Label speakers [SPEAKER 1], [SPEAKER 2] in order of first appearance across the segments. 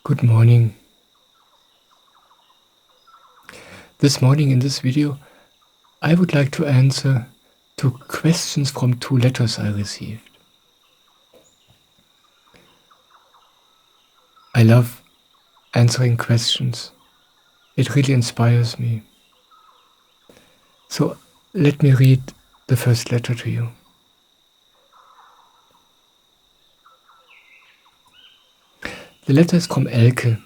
[SPEAKER 1] Good morning. This morning in this video, I would like to answer 2 questions from 2 letters I received. I love answering questions. It really inspires me. So let me read the first letter to you. The letter is from Elke.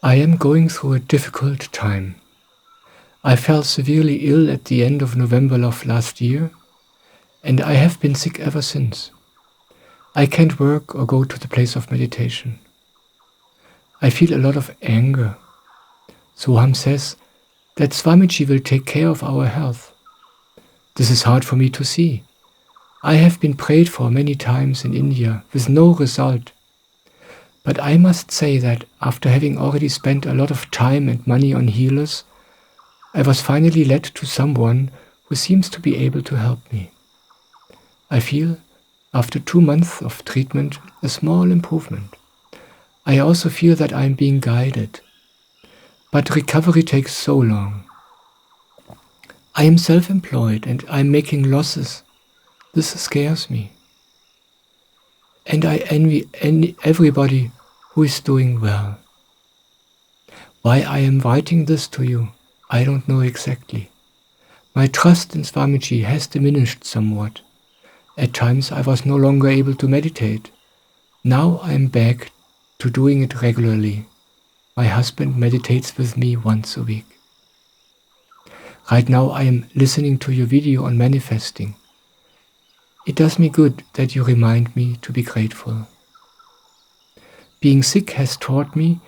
[SPEAKER 1] I am going through a difficult time. I fell severely ill at the end of November of last year, and I have been sick ever since. I can't work or go to the place of meditation. I feel a lot of anger. Soham says that Swamiji will take care of our health. This is hard for me to see. I have been prayed for many times in India with no result. But I must say that after having already spent a lot of time and money on healers, I was finally led to someone who seems to be able to help me. I feel, after 2 months of treatment, a small improvement. I also feel that I am being guided. But recovery takes so long. I am self-employed and I am making losses. This scares me. And I envy everybody who is doing well. Why I am writing this to you, I don't know exactly. My trust in Swamiji has diminished somewhat. At times I was no longer able to meditate. Now I am back to doing it regularly. My husband meditates with me once a week. Right now I am listening to your video on manifesting. It does me good that you remind me to be grateful. Being sick has taught me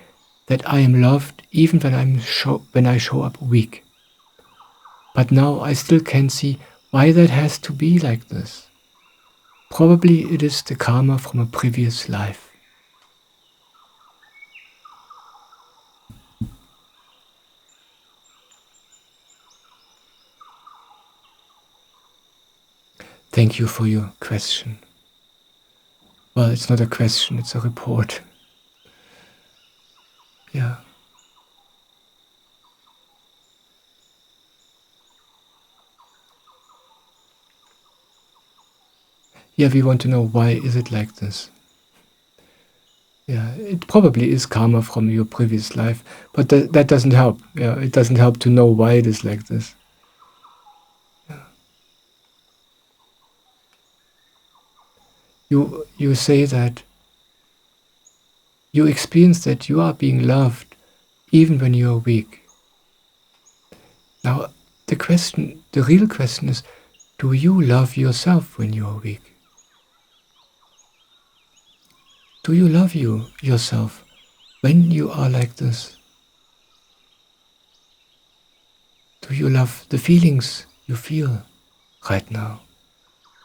[SPEAKER 1] that I am loved even when I show up weak. But now I still can't see why that has to be like this. Probably it is the karma from a previous life. Thank you for your question. Well, it's not a question, it's a report. Yeah. Yeah, we want to know why is it like this. Yeah, it probably is karma from your previous life, but that doesn't help. Yeah, it doesn't help to know why it is like this. Yeah. You say that you experience that you are being loved even when you are weak. Now, the real question is, do you love yourself when you are weak? Do you love yourself when you are like this? Do you love the feelings you feel right now?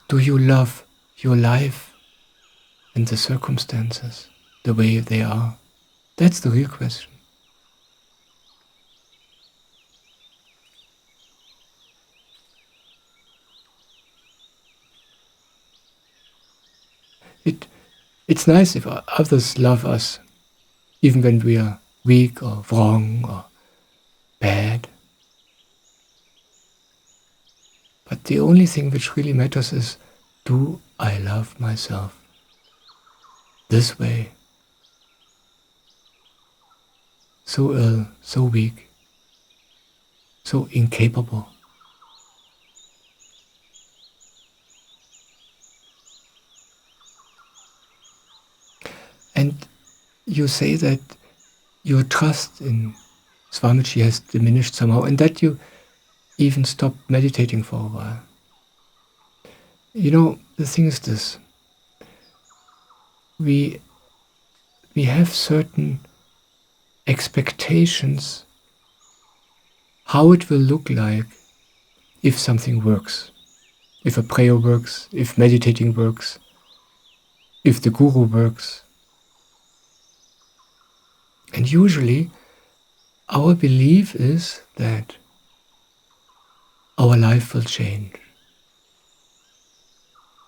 [SPEAKER 1] Do you love your life and the circumstances the way they are? That's the real question. It's nice if others love us, even when we are weak or wrong or bad. But the only thing which really matters is, do I love myself this way? So ill, so weak, so incapable. And you say that your trust in Swamiji has diminished somehow, and that you even stopped meditating for a while. You know, the thing is this. We have certain expectations how it will look like if something works. If a prayer works, if meditating works, if the guru works. And usually our belief is that our life will change.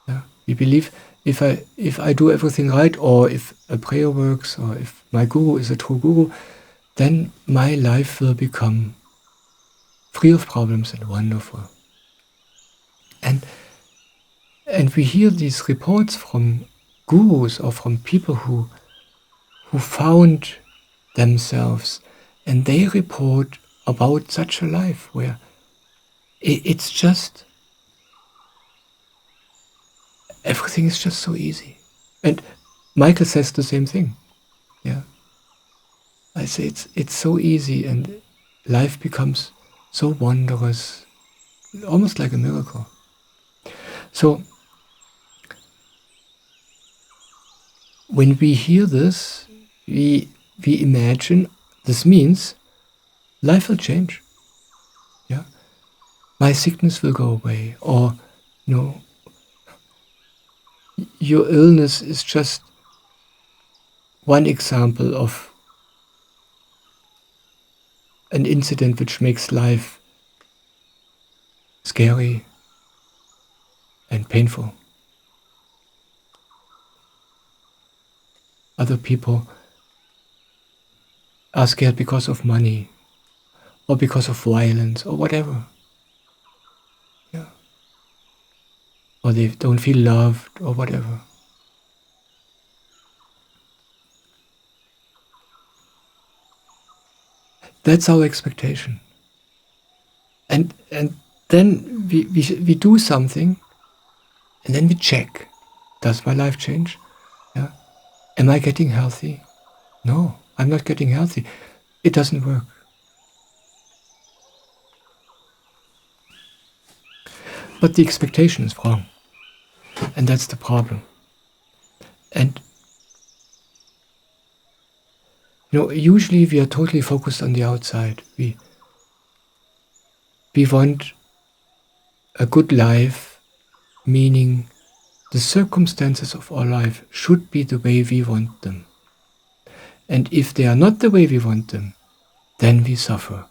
[SPEAKER 1] Yeah? We believe if I do everything right, or if a prayer works, or if my guru is a true guru, then my life will become free of problems and wonderful. And we hear these reports from gurus or from people who found themselves, and they report about such a life where it's just, everything is just so easy. And Michael says the same thing. Yeah, I say it's so easy, and life becomes so wondrous, almost like a miracle. So when we hear this, we imagine this means life will change. Yeah, my sickness will go away, or your illness is just one example of an incident which makes life scary and painful. Other people are scared because of money, or because of violence, or whatever. Yeah. Or they don't feel loved, or whatever. That's our expectation. And then we do something, and then we check. Does my life change? Yeah. Am I getting healthy? No, I'm not getting healthy. It doesn't work. But the expectation is wrong. And that's the problem. And usually we are totally focused on the outside. We want a good life, meaning the circumstances of our life should be the way we want them. And if they are not the way we want them, then we suffer.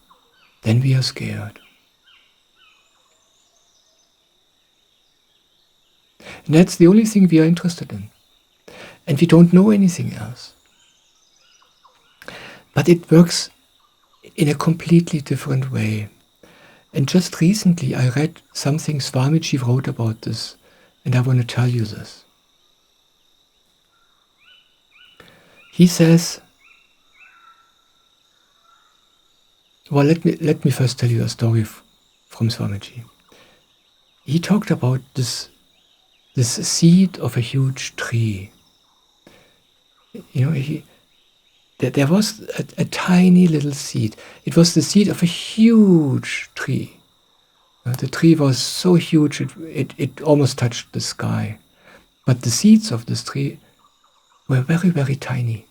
[SPEAKER 1] Then we are scared. And that's the only thing we are interested in. And we don't know anything else. But it works in a completely different way. And just recently I read something Swamiji wrote about this, and I want to tell you this. He says, well, let me first tell you a story from Swamiji. He talked about this seed of a huge tree. There was a tiny little seed. It was the seed of a huge tree. The tree was so huge it almost touched the sky. But the seeds of this tree were very, very tiny.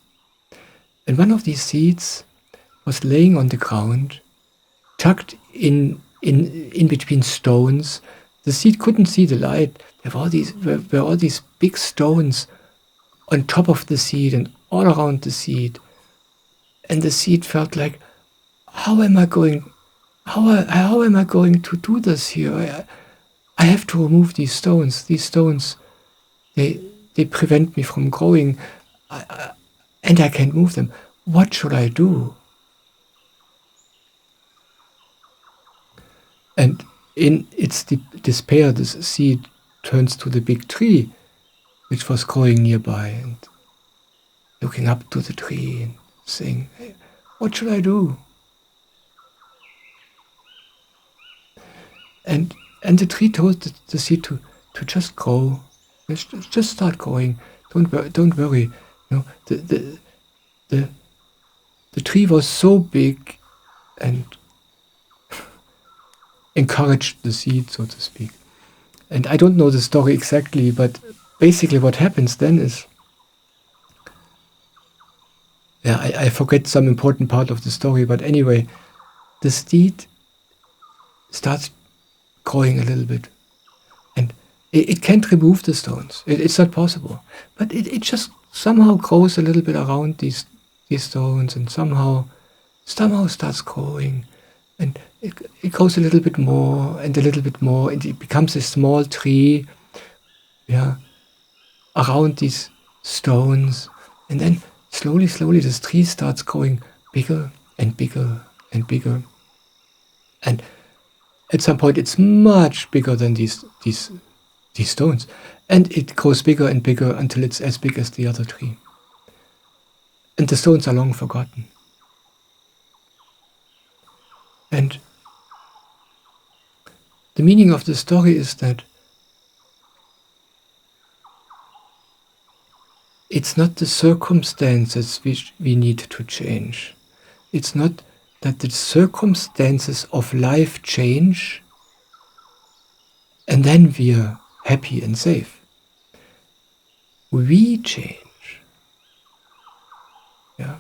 [SPEAKER 1] And one of these seeds was laying on the ground, tucked in between stones. The seed couldn't see the light. There were all these big stones on top of the seed and all around the seed. And the seed felt like, how am I going to do this here? I have to remove these stones. These stones, they prevent me from growing, and I can't move them. What should I do? And in its despair, this seed turns to the big tree, which was growing nearby, and looking up to the tree and saying, hey, what should I do? And the tree told the seed to just grow, just start growing. Don't worry. The tree was so big and encouraged the seed, so to speak. And I don't know the story exactly, but basically what happens then is, I forget some important part of the story, but anyway, the seed starts growing a little bit. And it can't remove the stones. It's not possible. But it just somehow grows a little bit around these stones, and somehow starts growing. And it grows a little bit more and a little bit more, and it becomes a small tree. Yeah. around these stones, and then slowly, slowly this tree starts growing bigger and bigger and bigger. And at some point it's much bigger than these stones. And it grows bigger and bigger until it's as big as the other tree. And the stones are long forgotten. And the meaning of the story is that it's not the circumstances which we need to change. It's not that the circumstances of life change and then we're happy and safe. We change. Yeah.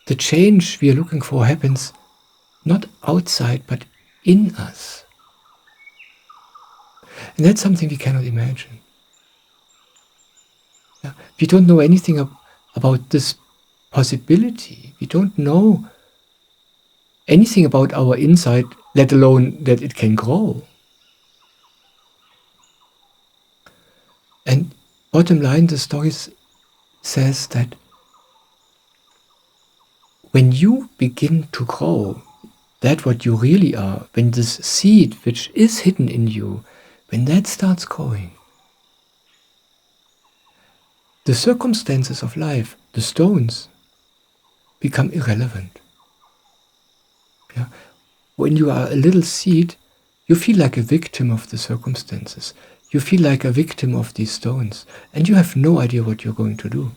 [SPEAKER 1] The change we are looking for happens not outside but in us. And that's something we cannot imagine. Yeah. We don't know anything about this possibility. We don't know anything about our inside, let alone that it can grow. And bottom line, the story says that when you begin to grow, that what you really are, when this seed which is hidden in you, when that starts growing, the circumstances of life, the stones, become irrelevant. Yeah? When you are a little seed, you feel like a victim of the circumstances. You feel like a victim of these stones, and you have no idea what you're going to do.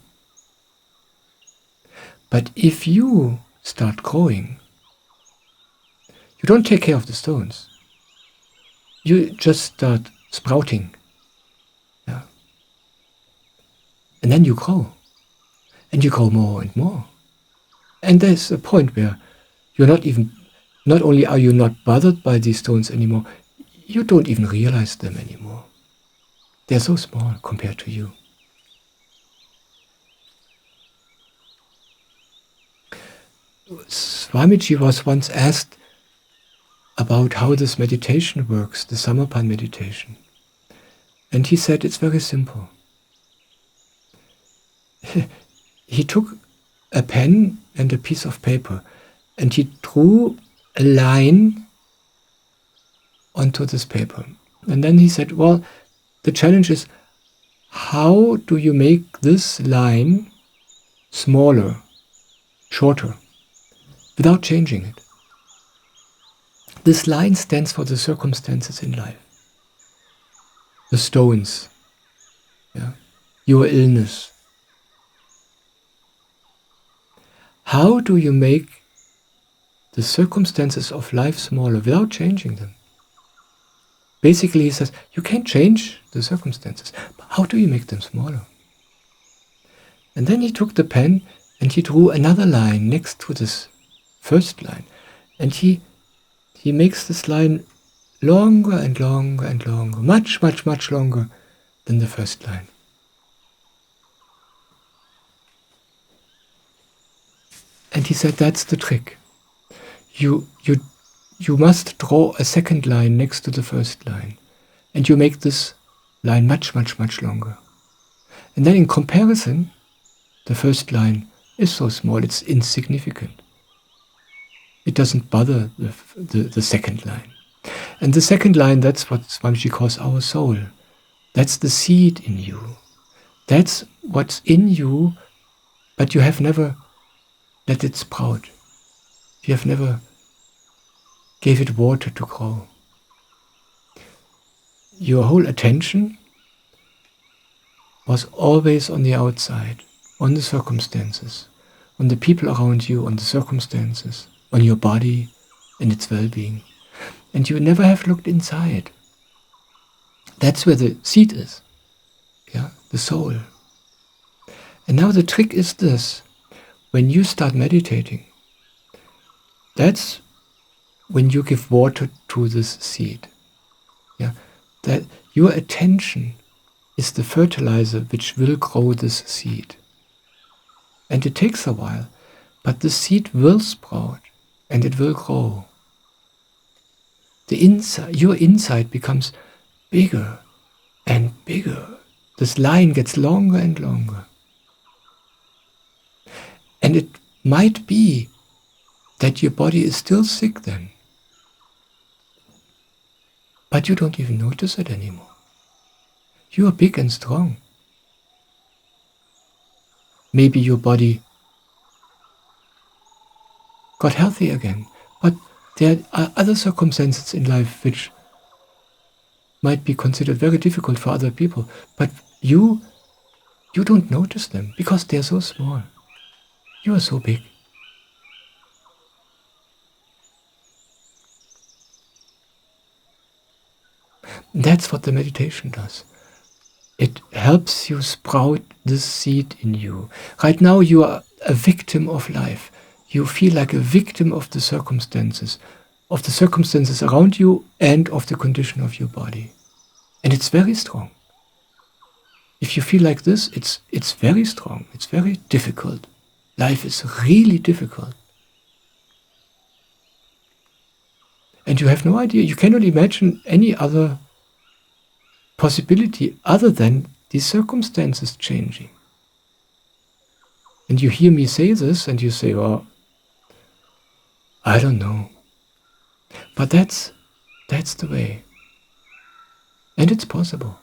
[SPEAKER 1] But if you start growing, you don't take care of the stones. You just start sprouting. Yeah. And then you grow. And you grow more and more. And there's a point where you're not only are you not bothered by these stones anymore, you don't even realize them anymore. They're so small compared to you. Swamiji was once asked about how this meditation works, the Samarpan meditation. And he said it's very simple. He took a pen and a piece of paper and he drew a line onto this paper. And then he said, well, the challenge is, how do you make this line smaller, shorter, without changing it? This line stands for the circumstances in life. The stones, yeah, your illness. How do you make the circumstances of life smaller without changing them? Basically, he says, you can't change the circumstances, but how do you make them smaller? And then he took the pen and he drew another line next to this first line. And he makes this line longer and longer and longer, much, much, much longer than the first line. And he said, that's the trick. You must draw a second line next to the first line. And you make this line much, much, much longer. And then in comparison, the first line is so small, it's insignificant. It doesn't bother the second line. And the second line, that's what Swamiji calls our soul. That's the seed in you. That's what's in you, but you have never let it sprout. You have never gave it water to grow. Your whole attention was always on the outside, on the circumstances, on the people around you, on the circumstances, on your body and its well-being. And you never have looked inside. That's where the seed is, yeah, the soul. And now the trick is this. When you start meditating, that's when you give water to this seed. Yeah, that your attention is the fertilizer which will grow this seed. And it takes a while, but the seed will sprout and it will grow. The inside, your inside becomes bigger and bigger. This line gets longer and longer. And it might be that your body is still sick then. But you don't even notice it anymore. You are big and strong. Maybe your body got healthy again. But there are other circumstances in life which might be considered very difficult for other people. But you don't notice them because they're so small. You are so big. That's what the meditation does. It helps you sprout this seed in you. Right now you are a victim of life. You feel like a victim of the circumstances around you and of the condition of your body. And it's very strong. If you feel like this, it's very strong. It's very difficult. Life is really difficult. And you have no idea. You cannot imagine any other possibility other than these circumstances changing. And you hear me say this and you say, oh, I don't know. But that's the way. And it's possible.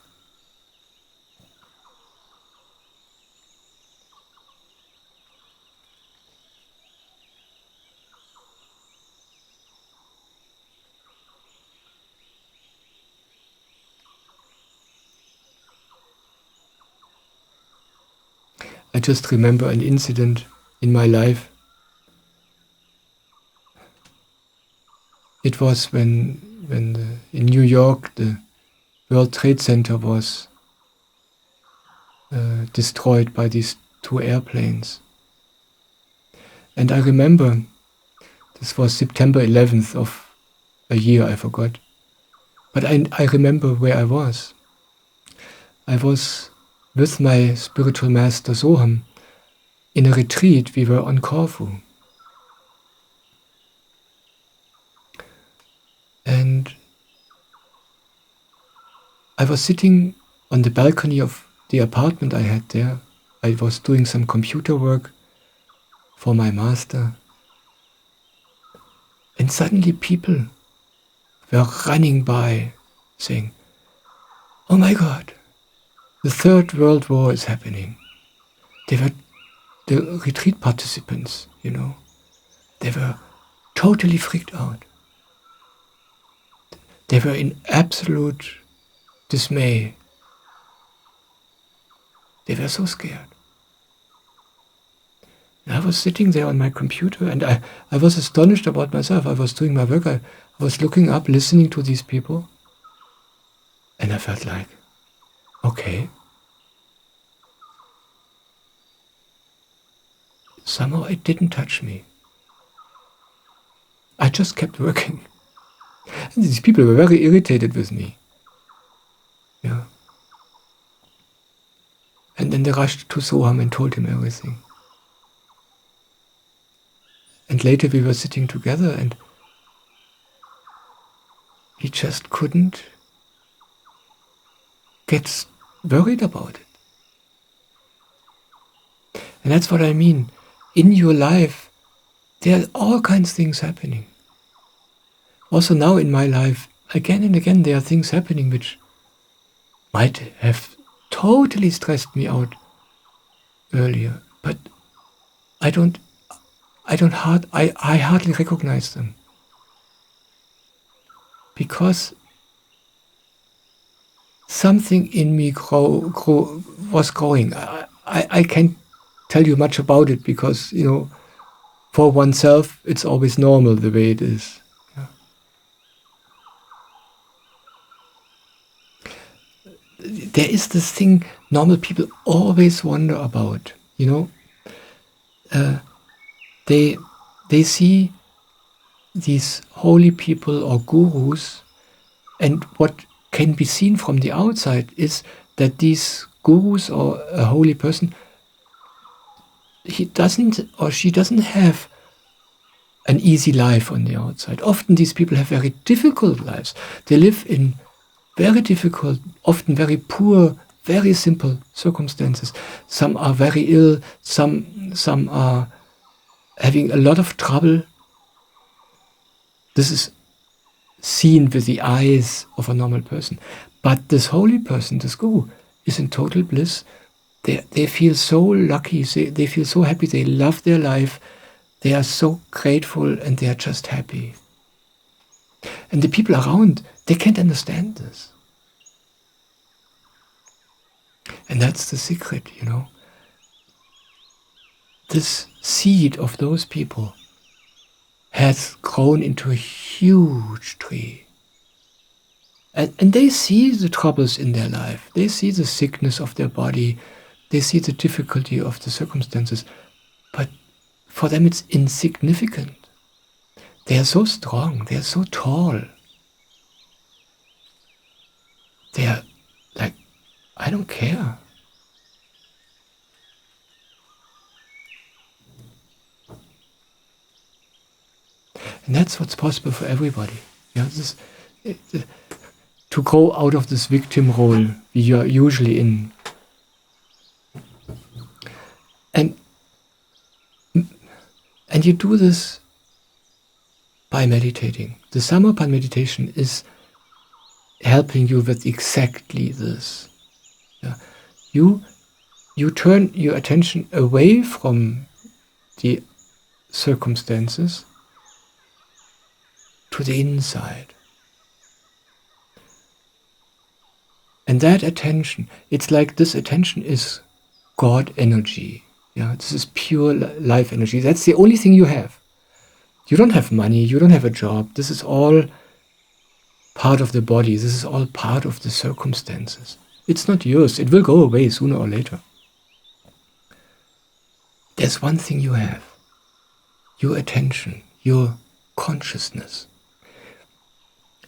[SPEAKER 1] I just remember an incident in my life. It was when in New York the World Trade Center was destroyed by these 2 airplanes. And I remember, this was September 11th of a year, I forgot. But I remember where I was. I was with my spiritual master Soham in a retreat. We were on Corfu. And I was sitting on the balcony of the apartment I had there. I was doing some computer work for my master. And suddenly people were running by saying, "Oh my God, the Third World War is happening." They were the retreat participants, you know. They were totally freaked out. They were in absolute dismay. They were so scared. And I was sitting there on my computer and I was astonished about myself. I was doing my work. I was looking up, listening to these people. And I felt like, okay. Somehow it didn't touch me. I just kept working. And these people were very irritated with me. Yeah. And then they rushed to Soham and told him everything. And later we were sitting together and he just couldn't get worried about it. And that's what I mean. In your life, there are all kinds of things happening. Also now in my life, again and again, there are things happening which might have totally stressed me out earlier, but I hardly recognize them. Because something in me was growing. I can't tell you much about it because, you know, for oneself, it's always normal the way it is. Yeah. There is this thing normal people always wonder about, you know. They see these holy people or gurus, and what can be seen from the outside is that these gurus or a holy person, he doesn't or she doesn't have an easy life on the outside. Often these people have very difficult lives. They live in very difficult, often very poor very simple circumstances. Some are very ill, some are having a lot of trouble. This is seen with the eyes of a normal person. But this holy person, this guru, is in total bliss. They feel so lucky, they feel so happy, they love their life, they are so grateful, and they are just happy. And the people around, they can't understand this. And that's the secret, This seed of those people has grown into a huge tree. And they see the troubles in their life. They see the sickness of their body. They see the difficulty of the circumstances. But for them it's insignificant. They are so strong. They are so tall. They are like, I don't care. And that's what's possible for everybody. To go out of this victim role we are usually in. And you do this by meditating. The Samarpan meditation is helping you with exactly this. You turn your attention away from the circumstances to the inside. And that attention, it's like this attention is God energy. This is pure life energy. That's the only thing you have. You don't have money, you don't have a job. This is all part of the body. This is all part of the circumstances. It's not yours. It will go away sooner or later. There's one thing you have. Your attention, your consciousness.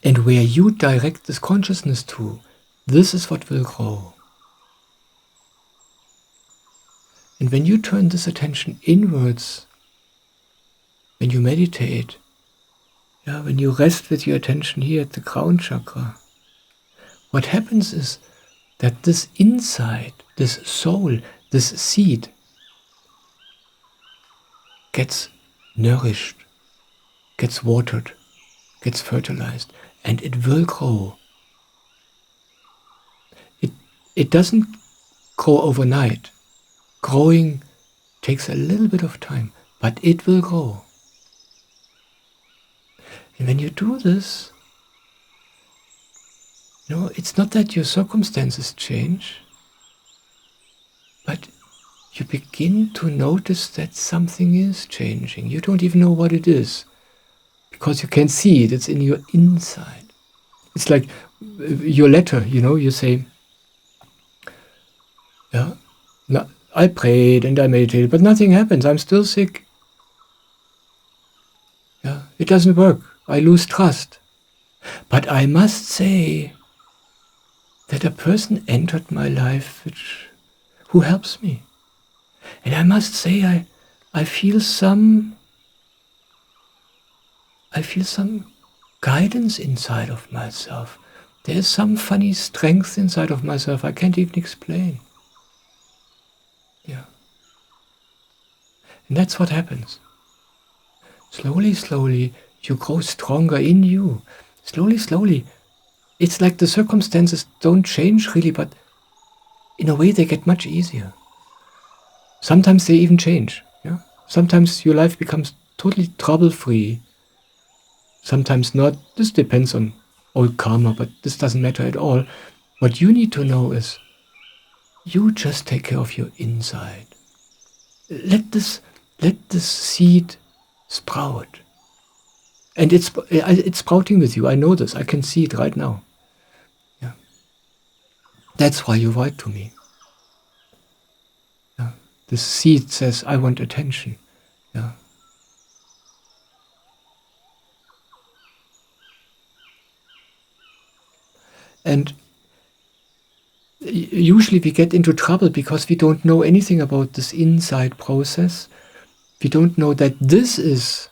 [SPEAKER 1] And where you direct this consciousness to, this is what will grow. And when you turn this attention inwards, when you meditate, when you rest with your attention here at the crown chakra, what happens is that this insight, this soul, this seed gets nourished, gets watered, gets fertilized, and it will grow. It doesn't grow overnight. Growing takes a little bit of time, but it will grow. And when you do this, it's not that your circumstances change, but you begin to notice that something is changing. You don't even know what it is, because you can't see it. It's in your inside. It's like your letter, you say, no, I prayed and I meditated, but nothing happens. I'm still sick. It doesn't work. I lose trust. But I must say that a person entered my life who helps me. And I must say I feel some guidance inside of myself. There's some funny strength inside of myself I can't even explain. And that's what happens. Slowly, slowly, you grow stronger in you. Slowly, slowly. It's like the circumstances don't change really, but in a way they get much easier. Sometimes they even change. Sometimes your life becomes totally trouble-free. Sometimes not. This depends on old karma, but this doesn't matter at all. What you need to know is, you just take care of your inside. Let this seed sprout. And it's sprouting with you. I know this. I can see it right now. That's why you write to me. The seed says, I want attention. And usually we get into trouble because we don't know anything about this inside process. We don't know that this is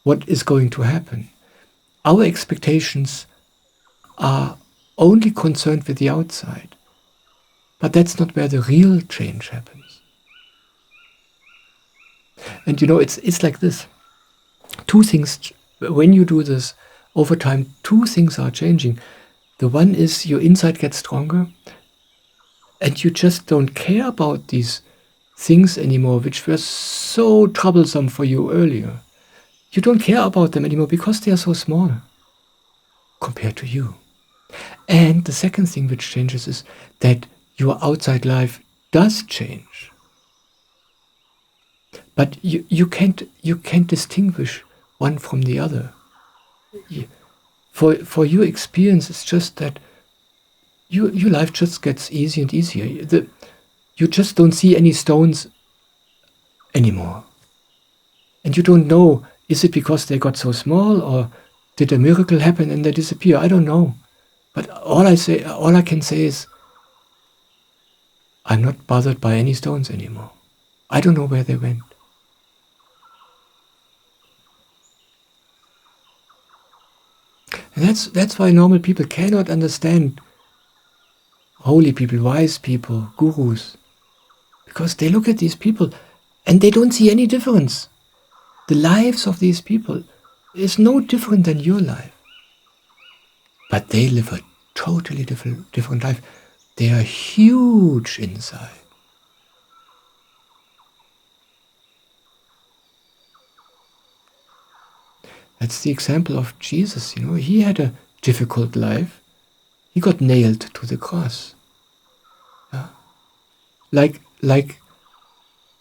[SPEAKER 1] what is going to happen. Our expectations are only concerned with the outside. But that's not where the real change happens. And it's like this. Two things, when you do this over time, two things are changing. The one is your insight gets stronger, and you just don't care about these things anymore, which were so troublesome for you earlier. You don't care about them anymore because they are so small compared to you. And the second thing which changes is that your outside life does change. But you can't distinguish one from the other. For your experience, it's just that your life just gets easier and easier. You just don't see any stones anymore. And you don't know, is it because they got so small, or did a miracle happen and they disappear? I don't know. But all I can say is, I'm not bothered by any stones anymore. I don't know where they went. And that's why normal people cannot understand holy people, wise people, gurus. Because they look at these people and they don't see any difference. The lives of these people is no different than your life. But they live a totally different life. They are huge inside. That's the example of Jesus. He had a difficult life. He got nailed to the cross. Yeah. Like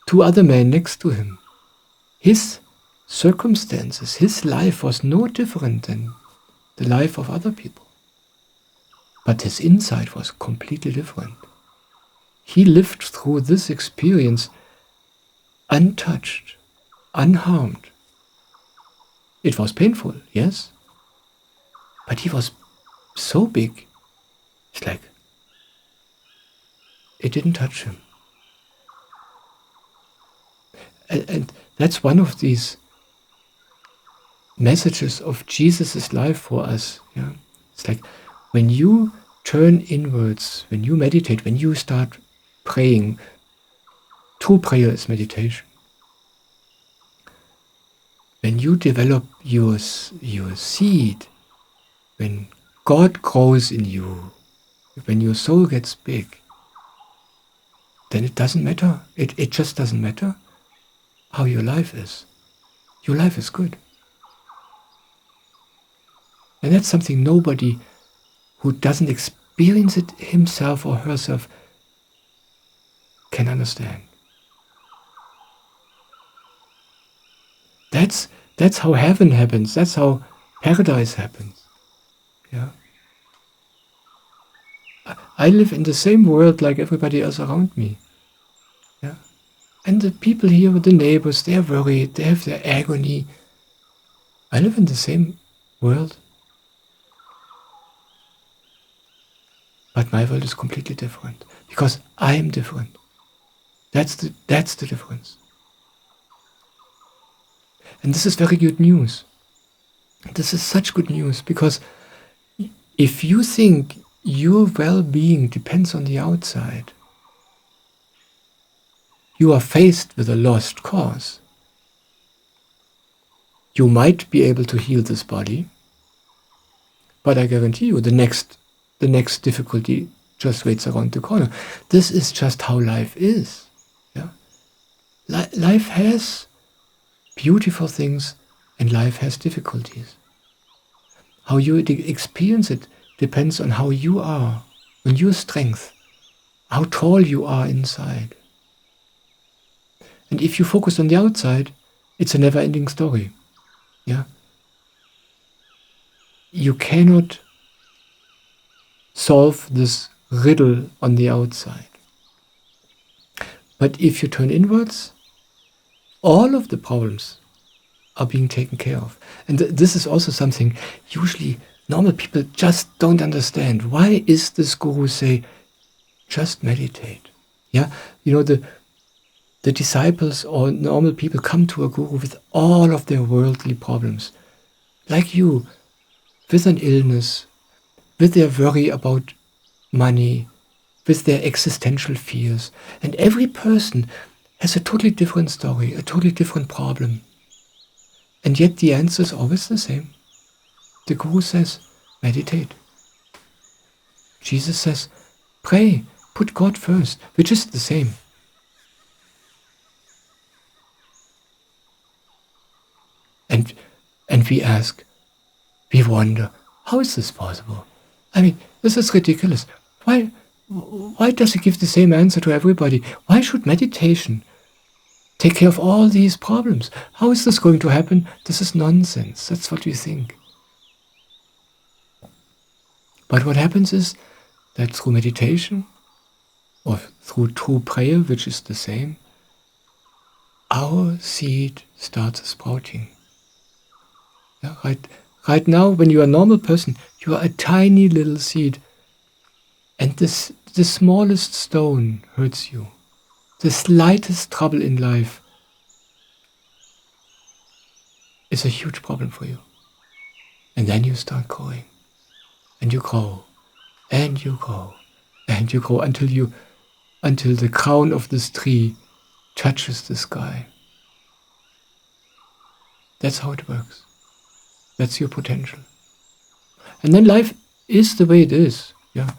[SPEAKER 1] two other men next to him. His circumstances, his life was no different than the life of other people. But his insight was completely different. He lived through this experience untouched, unharmed. It was painful, yes, but he was so big, it's like it didn't touch him. And that's one of these messages of Jesus' life for us. Yeah? It's like when you turn inwards, when you meditate, when you start praying, true prayer is meditation. When you develop your seed, when God grows in you, when your soul gets big, then it doesn't matter. It just doesn't matter how your life is. Your life is good. And that's something nobody who doesn't experience it himself or herself can understand. That's how heaven happens. That's how paradise happens. Yeah. I live in the same world like everybody else around me. Yeah. And the people here, the neighbors, they are worried. They have their agony. I live in the same world. But my world is completely different because I am different. That's the difference. And this is very good news. This is such good news because if you think your well-being depends on the outside, you are faced with a lost cause. You might be able to heal this body, but I guarantee you the next difficulty just waits around the corner. This is just how life is. Yeah? Life has beautiful things and life has difficulties. How you experience it depends on how you are, on your strength, how tall you are inside. And if you focus on the outside, it's a never-ending story. Yeah? You cannot solve this riddle on the outside. But if you turn inwards, all of the problems are being taken care of. And this is also something usually normal people just don't understand. Why is this guru say, just meditate? Yeah, the disciples or normal people come to a guru with all of their worldly problems. Like you, with an illness, with their worry about money, with their existential fears. And every person has a totally different story, a totally different problem. And yet the answer is always the same. The Guru says, meditate. Jesus says, pray, put God first, which is the same. And we ask, we wonder, how is this possible? I mean, this is ridiculous. Why does he give the same answer to everybody? Why should meditation take care of all these problems? How is this going to happen? This is nonsense. That's what we think. But what happens is that through meditation, or through true prayer, which is the same, our seed starts sprouting. Yeah, right now, when you are a normal person, you are a tiny little seed, and the smallest stone hurts you. The slightest trouble in life is a huge problem for you. And then you start growing, and you grow, and you grow, and you grow until the crown of this tree touches the sky. That's how it works. That's your potential. And then life is the way it is. Yeah,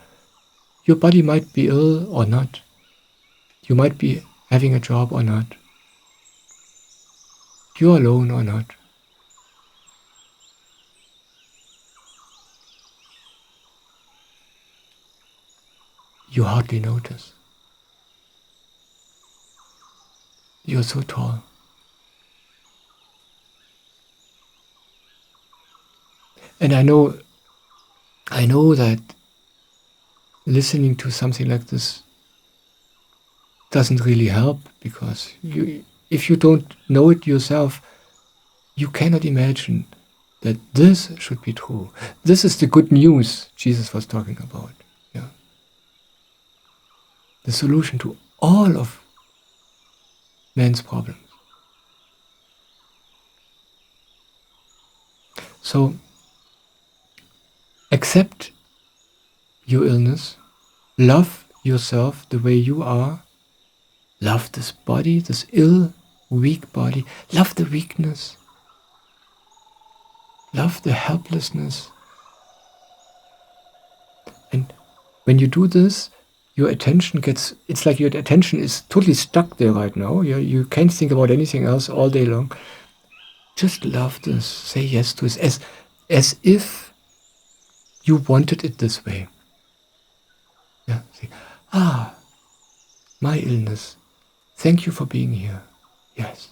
[SPEAKER 1] your body might be ill or not. You might be having a job or not. You're alone or not. You hardly notice. You're so tall. And I know that listening to something like this doesn't really help, because if you don't know it yourself, you cannot imagine that this should be true. This is the good news Jesus was talking about. Yeah, the solution to all of man's problems. So accept your illness, love yourself the way you are, love this body, this ill, weak body, love the weakness, love the helplessness. And when you do this, your attention it's like your attention is totally stuck there right now. You can't think about anything else all day long. Just love this, say yes to it, as if you wanted it this way. Yeah. Say, my illness. Thank you for being here. Yes.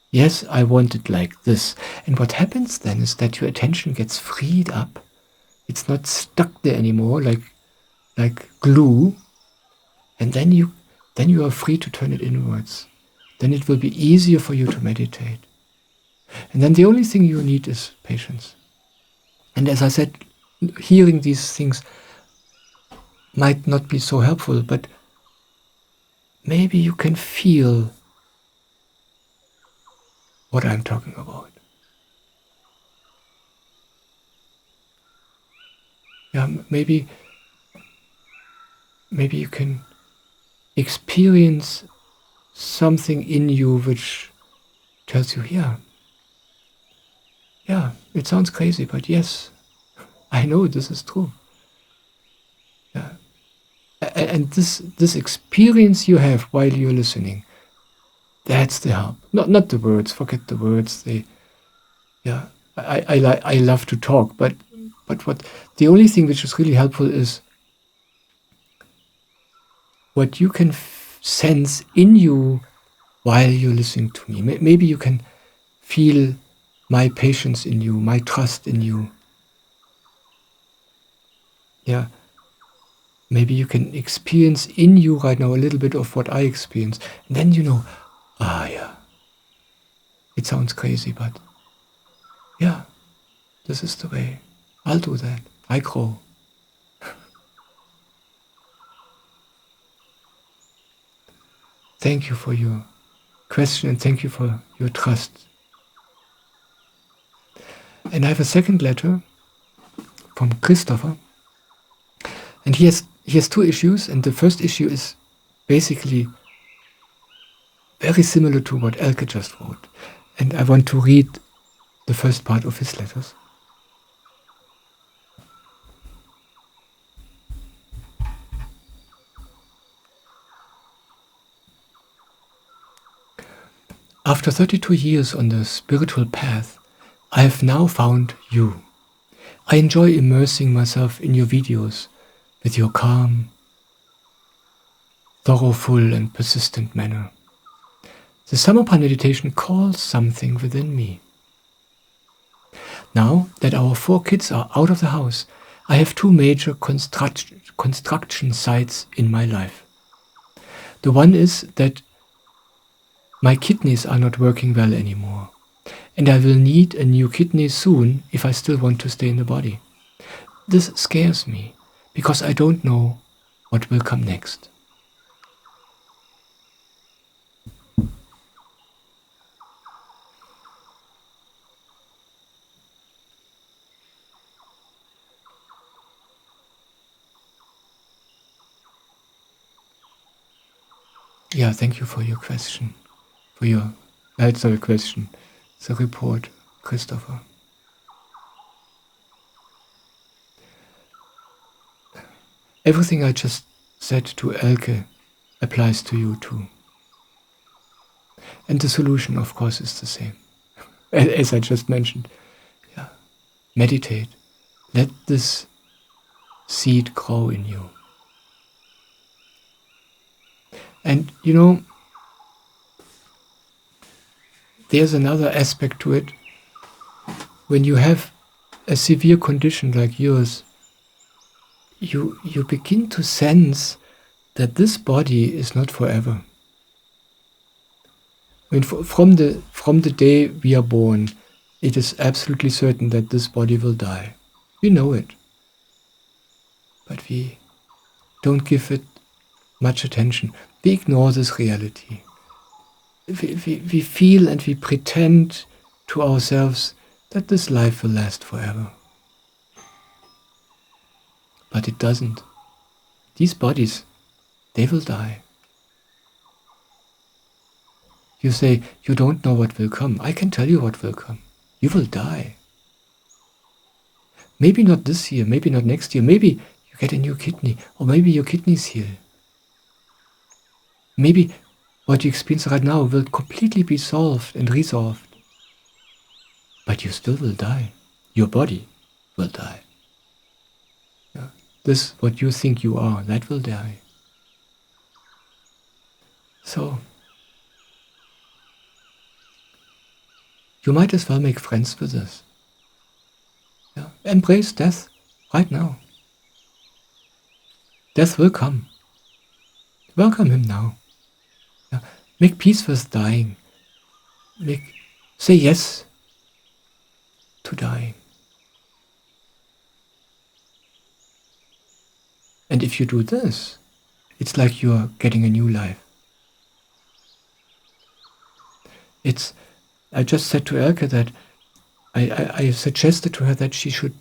[SPEAKER 1] Yes, I want it like this. And what happens then is that your attention gets freed up. It's not stuck there anymore like glue. And then you are free to turn it inwards. Then it will be easier for you to meditate. And then the only thing you need is patience. And as I said, hearing these things might not be so helpful, but maybe you can feel what I'm talking about. Yeah, maybe you can experience something in you which tells you, yeah, it sounds crazy, but yes, I know this is true. Yeah. And this experience you have while you're listening, that's the help. Not the words. Forget the words. I love to talk, but what the only thing which is really helpful is what you can sense in you while you're listening to me. Maybe you can feel my patience in you, my trust in you. Yeah. Maybe you can experience in you right now a little bit of what I experience. And then you know, yeah, it sounds crazy, but yeah, this is the way. I'll do that. I grow. Thank you for your question, and thank you for your trust. And I have a second letter from Christopher, and he he has two issues, and the first issue is basically very similar to what Elke just wrote. And I want to read the first part of his letters. After 32 years on the spiritual path, I have now found you. I enjoy immersing myself in your videos with your calm, thoroughful and persistent manner. The Samarpan meditation calls something within me. Now that our 4 kids are out of the house, I have 2 major construction sites in my life. The one is that my kidneys are not working well anymore, and I will need a new kidney soon if I still want to stay in the body. This scares me, because I don't know what will come next. Yeah, thank you for your question. It's not a question, it's a report, Christopher. Everything I just said to Elke applies to you too. And the solution, of course, is the same. As I just mentioned. Yeah. Meditate. Let this seed grow in you. And you know, there's another aspect to it. When you have a severe condition like yours, you begin to sense that this body is not forever. I mean, from the day we are born, it is absolutely certain that this body will die. We know it. But we don't give it much attention. We ignore this reality. We feel and we pretend to ourselves that this life will last forever. But it doesn't. These bodies, they will die. You say, you don't know what will come. I can tell you what will come. You will die. Maybe not this year, maybe not next year. Maybe you get a new kidney, or maybe your kidneys heal. Maybe what you experience right now will completely be solved and resolved. But you still will die. Your body will die. Yeah. This, what you think you are, that will die. So, you might as well make friends with this. Yeah. Embrace death right now. Death will come. Welcome him now. Yeah. Make peace with dying. Say yes to dying. And if you do this, it's like you're getting a new life. I just said to Elke that I suggested to her that she should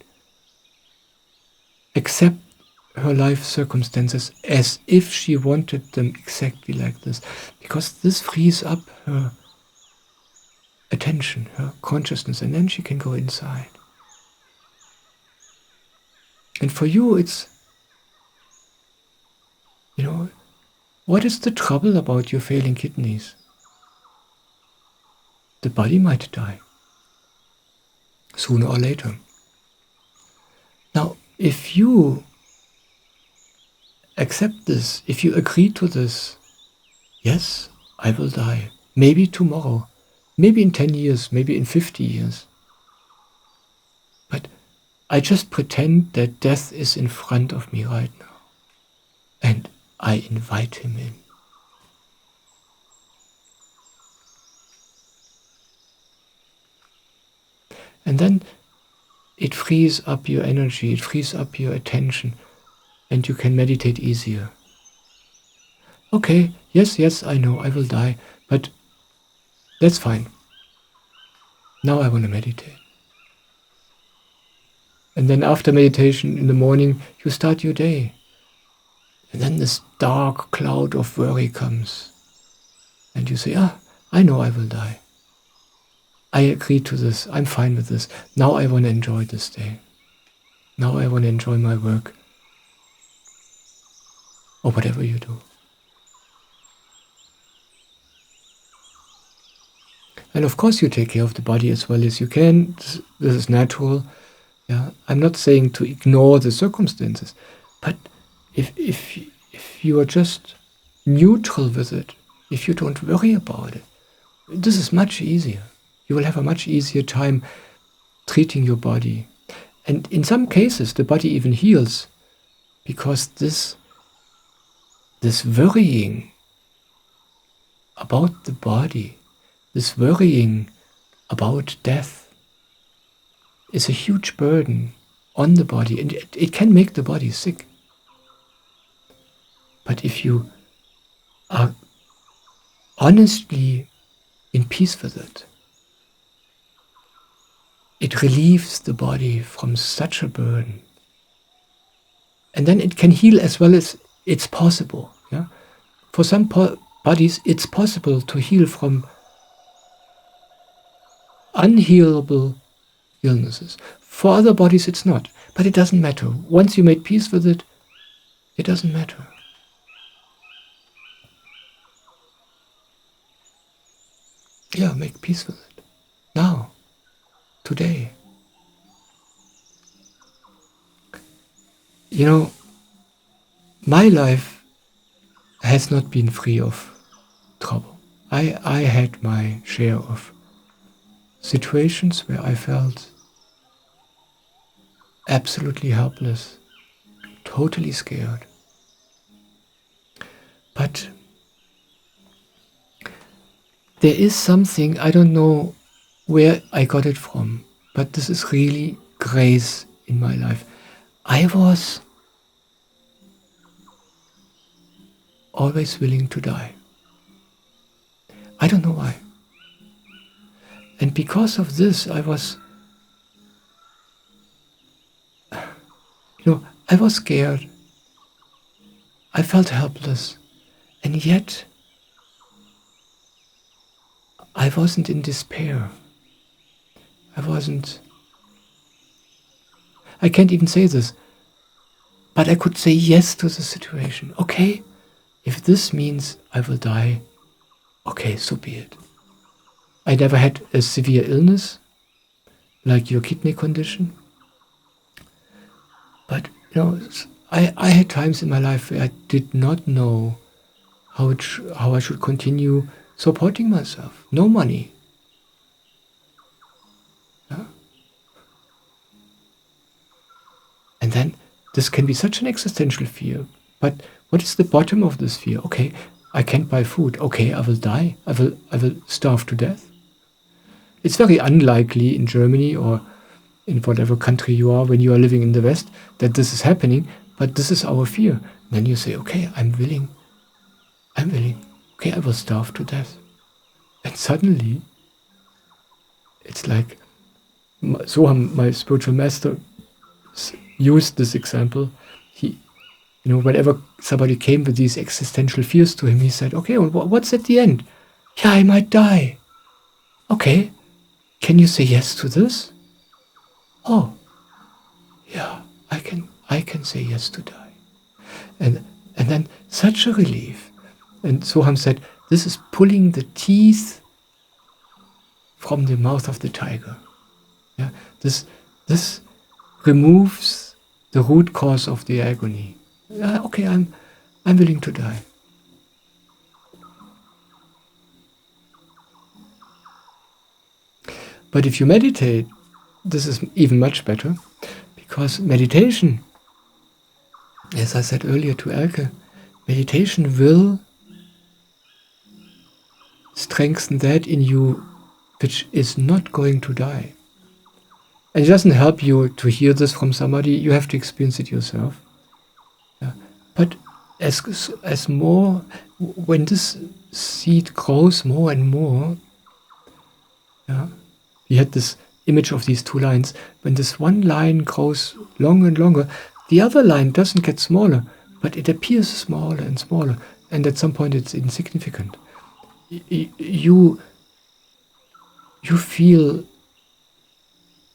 [SPEAKER 1] accept her life circumstances as if she wanted them exactly like this, because this frees up her attention, her consciousness, and then she can go inside. And for you, it's, what is the trouble about your failing kidneys? The body might die, sooner or later. Now, if you accept this, if you agree to this, yes, I will die. Maybe tomorrow, maybe in 10 years, maybe in 50 years. But I just pretend that death is in front of me right now. And I invite him in. And then it frees up your energy, it frees up your attention, and you can meditate easier. Okay, yes, I know, I will die, but that's fine. Now I want to meditate. And then after meditation in the morning, you start your day. And then this dark cloud of worry comes. And you say, I know I will die. I agree to this. I'm fine with this. Now I want to enjoy this day. Now I want to enjoy my work. Or whatever you do. And of course you take care of the body as well as you can. This is natural. Yeah, I'm not saying to ignore the circumstances, but if you are just neutral with it, if you don't worry about it, this is much easier. You will have a much easier time treating your body. And in some cases, the body even heals, because this worrying about the body, this worrying about death, is a huge burden on the body, and it can make the body sick. But if you are honestly in peace with it, it relieves the body from such a burden. And then it can heal as well as it's possible. Yeah? For some bodies, it's possible to heal from unhealable illnesses. For other bodies, it's not. But it doesn't matter. Once you made peace with it, it doesn't matter. Yeah, make peace with it. Now. Today. You know, my life has not been free of trouble. I had my share of situations where I felt absolutely helpless, totally scared. But there is something, I don't know where I got it from, but this is really grace in my life. I was always willing to die. I don't know why. And because of this, I was scared. I felt helpless. And yet, I wasn't in despair. I can't even say this, but I could say yes to the situation. Okay, if this means I will die, okay, so be it. I never had a severe illness, like your kidney condition. But, I had times in my life where I did not know how I should continue supporting myself. No money. Yeah? And then this can be such an existential fear. But what is the bottom of this fear? Okay, I can't buy food. Okay, I will die. I will starve to death. It's very unlikely in Germany or in whatever country you are when you are living in the West that this is happening, but this is our fear. And then you say, okay, I'm willing. Okay, I will starve to death. And suddenly, it's like, Soham, my spiritual master, used this example. He, whenever somebody came with these existential fears to him, he said, okay, well, what's at the end? Yeah, I might die. Okay, can you say yes to this? Oh, yeah, I can say yes to die. And then such a relief. And Soham said, this is pulling the teeth from the mouth of the tiger. Yeah, this removes the root cause of the agony. Okay, I'm willing to die. But if you meditate, this is even much better, because meditation, as I said earlier to Elke, meditation will strengthen that in you which is not going to die. And it doesn't help you to hear this from somebody, you have to experience it yourself. Yeah. But as more, when this seed grows more and more, yeah, we had this image of these two lines. When this one line grows longer and longer, the other line doesn't get smaller, but it appears smaller and smaller, and at some point it's insignificant. You feel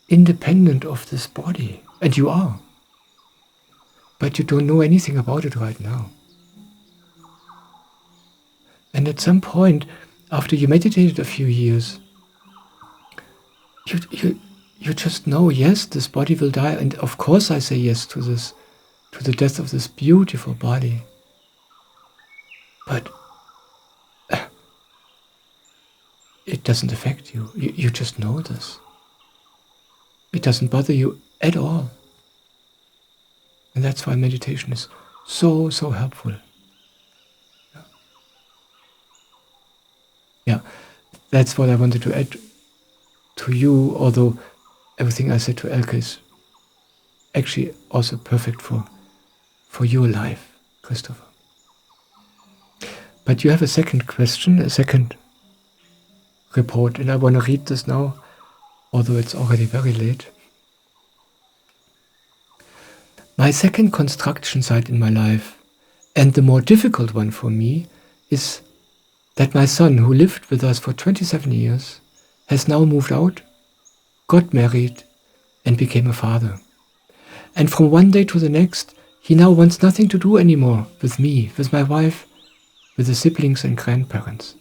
[SPEAKER 1] independent of this body, and you are, but you don't know anything about it right now. And at some point, after you meditated a few years, you just know, yes, this body will die, and of course I say yes to this, to the death of this beautiful body. But it doesn't affect you. You just know this. It doesn't bother you at all. And that's why meditation is so helpful. Yeah, that's what I wanted to add to you, although everything I said to Elke is actually also perfect for your life, Christopher. But you have a second question, a second report, and I want to read this now, although it's already very late. My second construction site in my life, and the more difficult one for me, is that my son, who lived with us for 27 years, has now moved out, got married, and became a father. And from one day to the next, he now wants nothing to do anymore with me, with my wife, with the siblings and grandparents.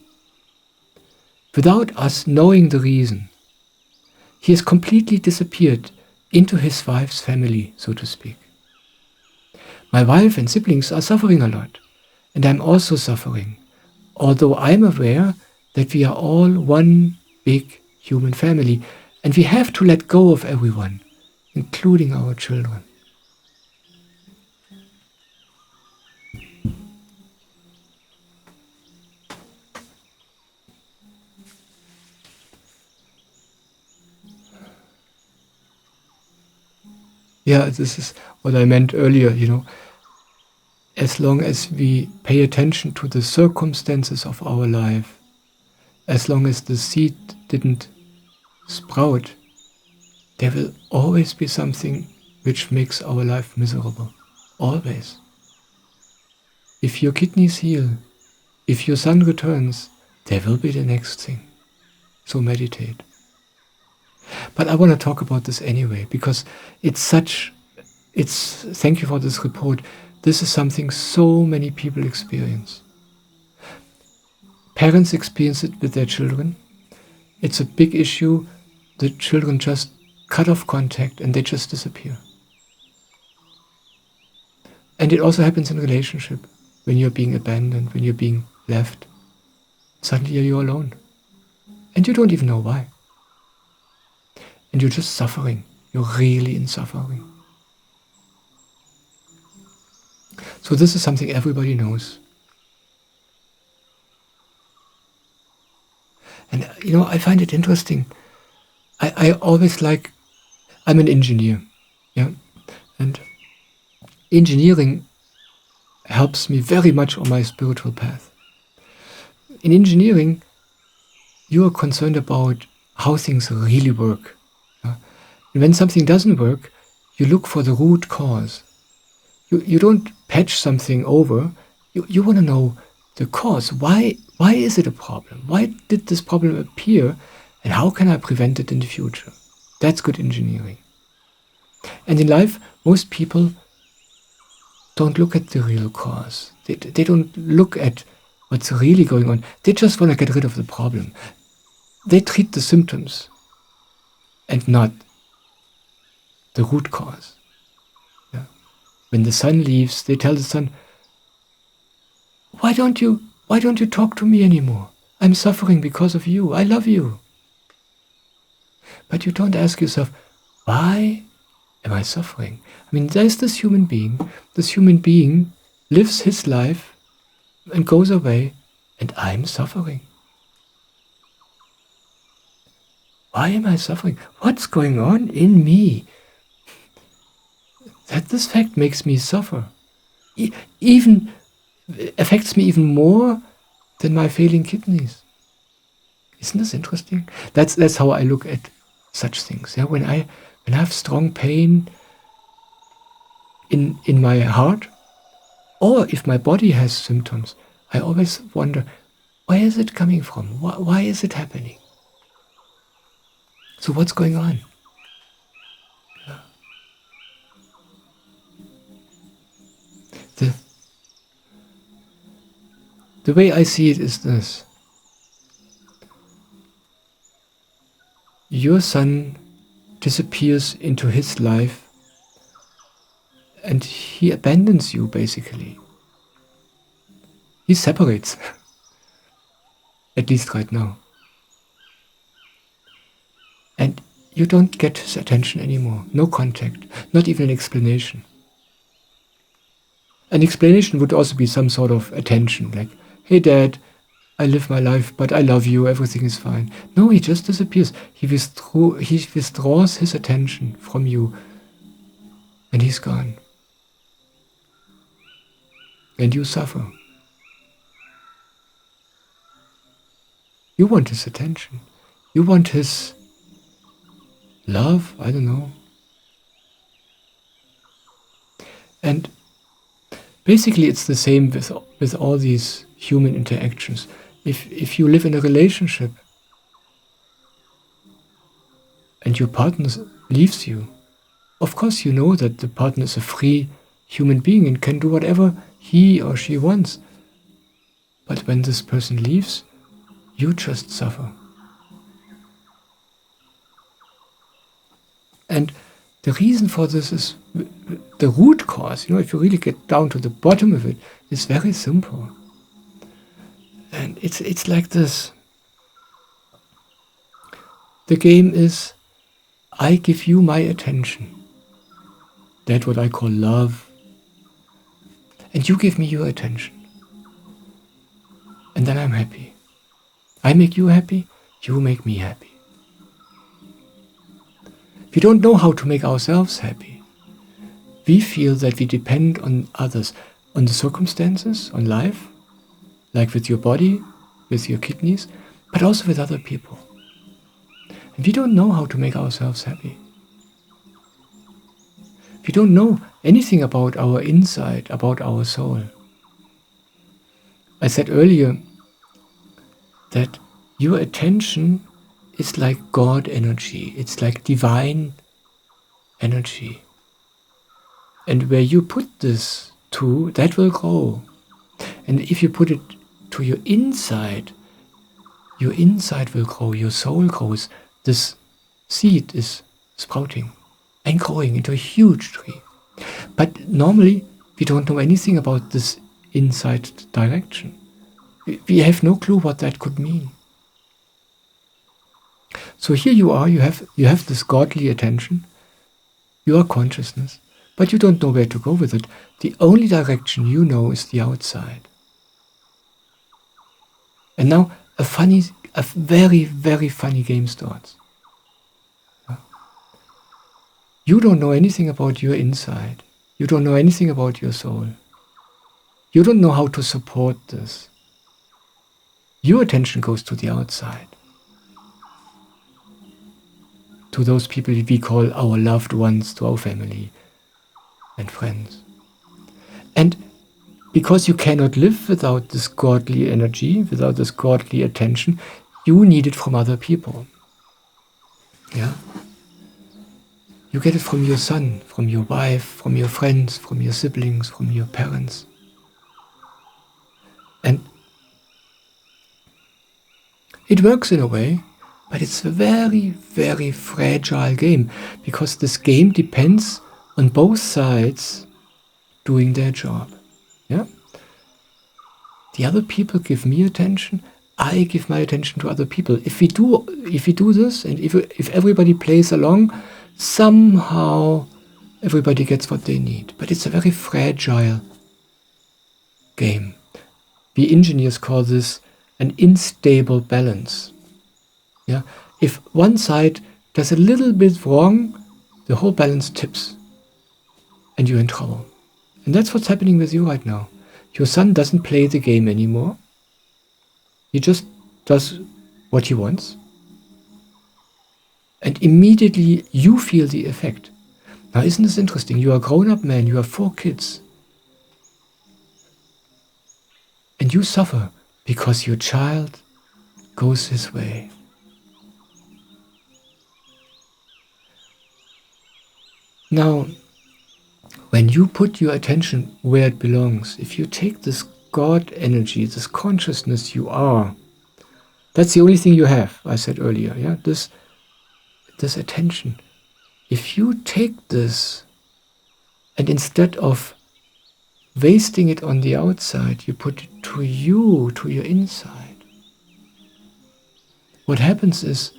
[SPEAKER 1] Without us knowing the reason, he has completely disappeared into his wife's family, so to speak. My wife and siblings are suffering a lot, and I'm also suffering, although I'm aware that we are all one big human family, and we have to let go of everyone, including our children. Yeah, this is what I meant earlier, as long as we pay attention to the circumstances of our life, as long as the seed didn't sprout, there will always be something which makes our life miserable. Always. If your kidneys heal, if your son returns, there will be the next thing. So meditate. But I want to talk about this anyway, because thank you for this report. This is something so many people experience. Parents experience it with their children. It's a big issue. The children just cut off contact and they just disappear. And it also happens in a relationship, when you're being abandoned, when you're being left. Suddenly you're alone. And you don't even know why. And you're just suffering. You're really in suffering. So this is something everybody knows. And I find it interesting. I always I'm an engineer, yeah, and engineering helps me very much on my spiritual path. In engineering, you are concerned about how things really work. Yeah? And when something doesn't work, you look for the root cause. You don't patch something over. You want to know the cause. Why is it a problem? Why did this problem appear? And how can I prevent it in the future? That's good engineering. And in life, most people don't look at the real cause. They don't look at what's really going on. They just want to get rid of the problem. They treat the symptoms and not the root cause. Yeah. When the sun leaves, they tell the sun, why don't you talk to me anymore? I'm suffering because of you. I love you. But you don't ask yourself, why am I suffering? I mean, there's this human being. This human being lives his life and goes away, and I'm suffering. Why am I suffering? What's going on in me? That this fact makes me suffer. Even affects me even more than my failing kidneys. Isn't this interesting? That's how I look at such things. Yeah, when I have strong pain in my heart, Or if my body has symptoms, I always wonder, where is it coming from? Why is it happening? So what's going on? The way I see it is this. Your son disappears into his life and he abandons you, basically. He separates, at least right now. And you don't get his attention anymore. No contact, not even an explanation. An explanation would also be some sort of attention, like, hey Dad, I live my life, but I love you, everything is fine. No, he just disappears. He withdraws his attention from you, and he's gone. And you suffer. You want his attention. You want his love, I don't know. And basically it's the same with all these human interactions. If you live in a relationship and your partner leaves you, of course you know that the partner is a free human being and can do whatever he or she wants. But when this person leaves, you just suffer. And the reason for this is, the root cause, if you really get down to the bottom of it, is very simple. And it's like this. The game is, I give you my attention. That's what I call love. And you give me your attention. And then I'm happy. I make you happy, you make me happy. We don't know how to make ourselves happy. We feel that we depend on others, on the circumstances, on life, like with your body, with your kidneys, but also with other people. And we don't know how to make ourselves happy. We don't know anything about our inside, about our soul. I said earlier that your attention is like God energy. It's like divine energy. And where you put this to, that will grow. And if you put it to your inside will grow, your soul grows. This seed is sprouting and growing into a huge tree. But normally, we don't know anything about this inside direction. We have no clue what that could mean. So here you are, you have this godly attention, you are consciousness, but you don't know where to go with it. The only direction you know is the outside. And now a very, very funny game starts. You don't know anything about your inside. You don't know anything about your soul. You don't know how to support this. Your attention goes to the outside. To those people we call our loved ones, to our family and friends. And because you cannot live without this godly energy, without this godly attention, you need it from other people. Yeah? You get it from your son, from your wife, from your friends, from your siblings, from your parents. And it works in a way, but it's a very, very fragile game, because this game depends on both sides doing their job. Yeah? The other people give me attention, I give my attention to other people. If we do this, and if everybody plays along, somehow everybody gets what they need. But it's a very fragile game. We engineers call this an unstable balance. Yeah? If one side does a little bit wrong, the whole balance tips and you're in trouble. And that's what's happening with you right now. Your son doesn't play the game anymore. He just does what he wants. And immediately you feel the effect. Now isn't this interesting? You are a grown-up man, you have 4 kids. you suffer because your child goes his way. Now, when you put your attention where it belongs, if you take this God energy, this consciousness you are, that's the only thing you have, I said earlier, yeah? This attention. If you take this and instead of wasting it on the outside, you put it to you, to your inside, what happens is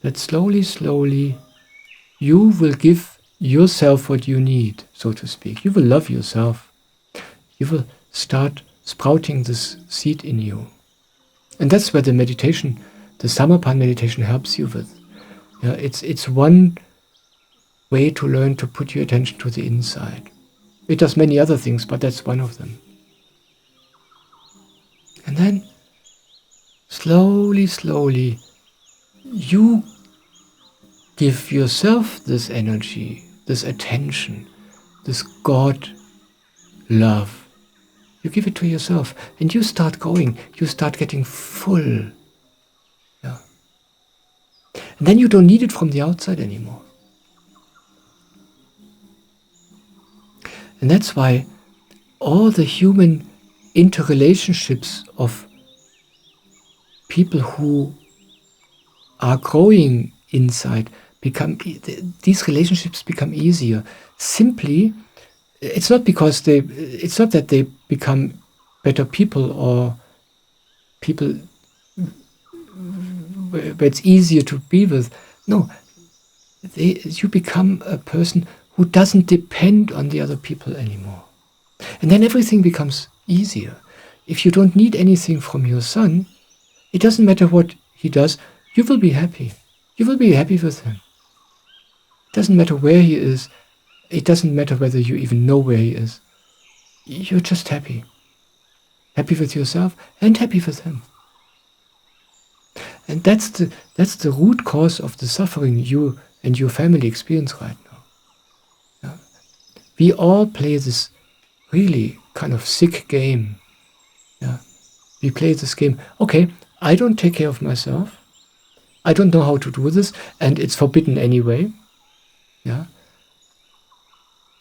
[SPEAKER 1] that slowly, you will give yourself what you need, so to speak. You will love yourself. You will start sprouting this seed in you. And that's where the meditation, the Samarpan meditation, helps you with. Yeah, it's one way to learn to put your attention to the inside. It does many other things, but that's one of them. And then, slowly, you give yourself this energy, this attention, this God love. You give it to yourself, and you start going, you start getting full. Yeah. And then you don't need it from the outside anymore. And that's why all the human interrelationships of people who are growing inside these relationships become easier. Simply, it's not that they become better people or people where it's easier to be with. No, you become a person who doesn't depend on the other people anymore. And then everything becomes easier. If you don't need anything from your son, it doesn't matter what he does, you will be happy. You will be happy with him. It doesn't matter where he is. It doesn't matter whether you even know where he is. You're just happy. Happy with yourself and happy with him. And that's the root cause of the suffering you and your family experience right now. Yeah. We all play this really kind of sick game. Yeah. We play this game. Okay, I don't take care of myself. I don't know how to do this, and it's forbidden anyway. Yeah.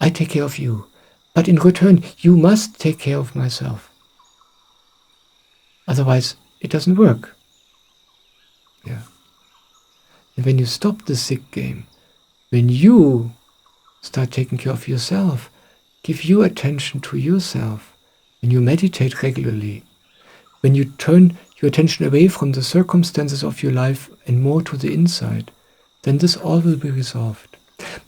[SPEAKER 1] I take care of you. But in return, you must take care of myself. Otherwise, it doesn't work. Yeah. And when you stop the sick game, when you start taking care of yourself, give your attention to yourself, when you meditate regularly, when you turn your attention away from the circumstances of your life and more to the inside, then this all will be resolved.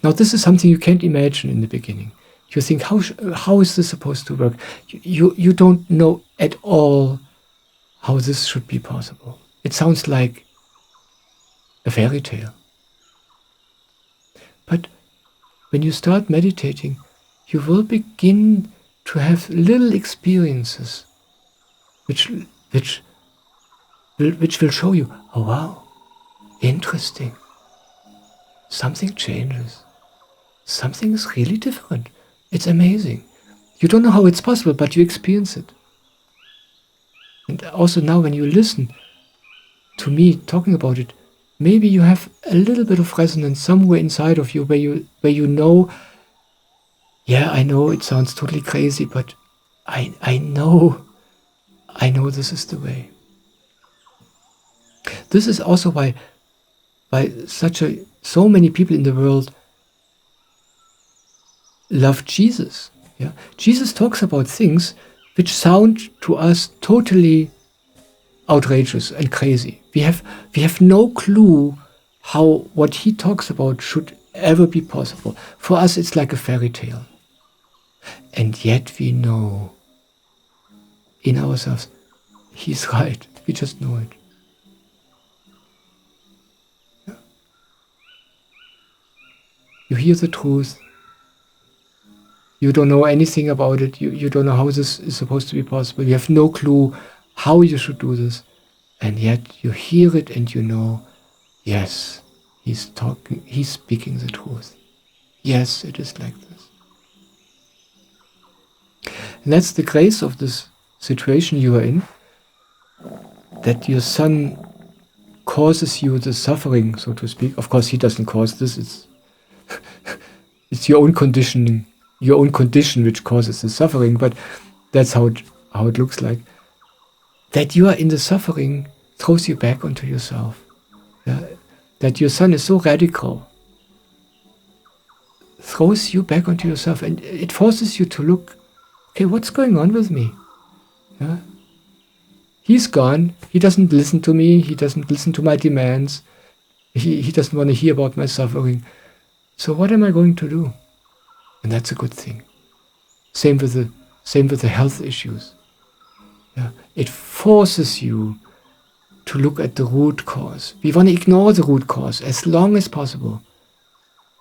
[SPEAKER 1] Now, this is something you can't imagine in the beginning. You think, how is this supposed to work? You don't know at all how this should be possible. It sounds like a fairy tale. But when you start meditating, you will begin to have little experiences which will show you, oh wow, interesting. Something changes. Something is really different. It's amazing. You don't know how it's possible, but you experience it. And also now when you listen to me talking about it, maybe you have a little bit of resonance somewhere inside of you where you know, yeah, I know it sounds totally crazy, but I know this is the way. This is also why so many people in the world love Jesus. Yeah? Jesus talks about things which sound to us totally outrageous and crazy. We have no clue how what he talks about should ever be possible. For us, it's like a fairy tale. And yet we know in ourselves, he's right. We just know it. Yeah. You hear the truth. You don't know anything about it. You don't know how this is supposed to be possible. You have no clue how you should do this. And yet you hear it and you know, yes, he's speaking the truth. Yes, it is like this. And that's the grace of this situation you are in, that your son causes you the suffering, so to speak. Of course, he doesn't cause this. It's your own conditioning, your own condition which causes the suffering, but that's how it looks like. That you are in the suffering throws you back onto yourself. Yeah? That your son is so radical throws you back onto yourself, and it forces you to look, okay, what's going on with me? Yeah? He's gone. He doesn't listen to me. He doesn't listen to my demands. He doesn't want to hear about my suffering. So what am I going to do? And that's a good thing. Same with the health issues. Yeah? It forces you to look at the root cause. We want to ignore the root cause as long as possible.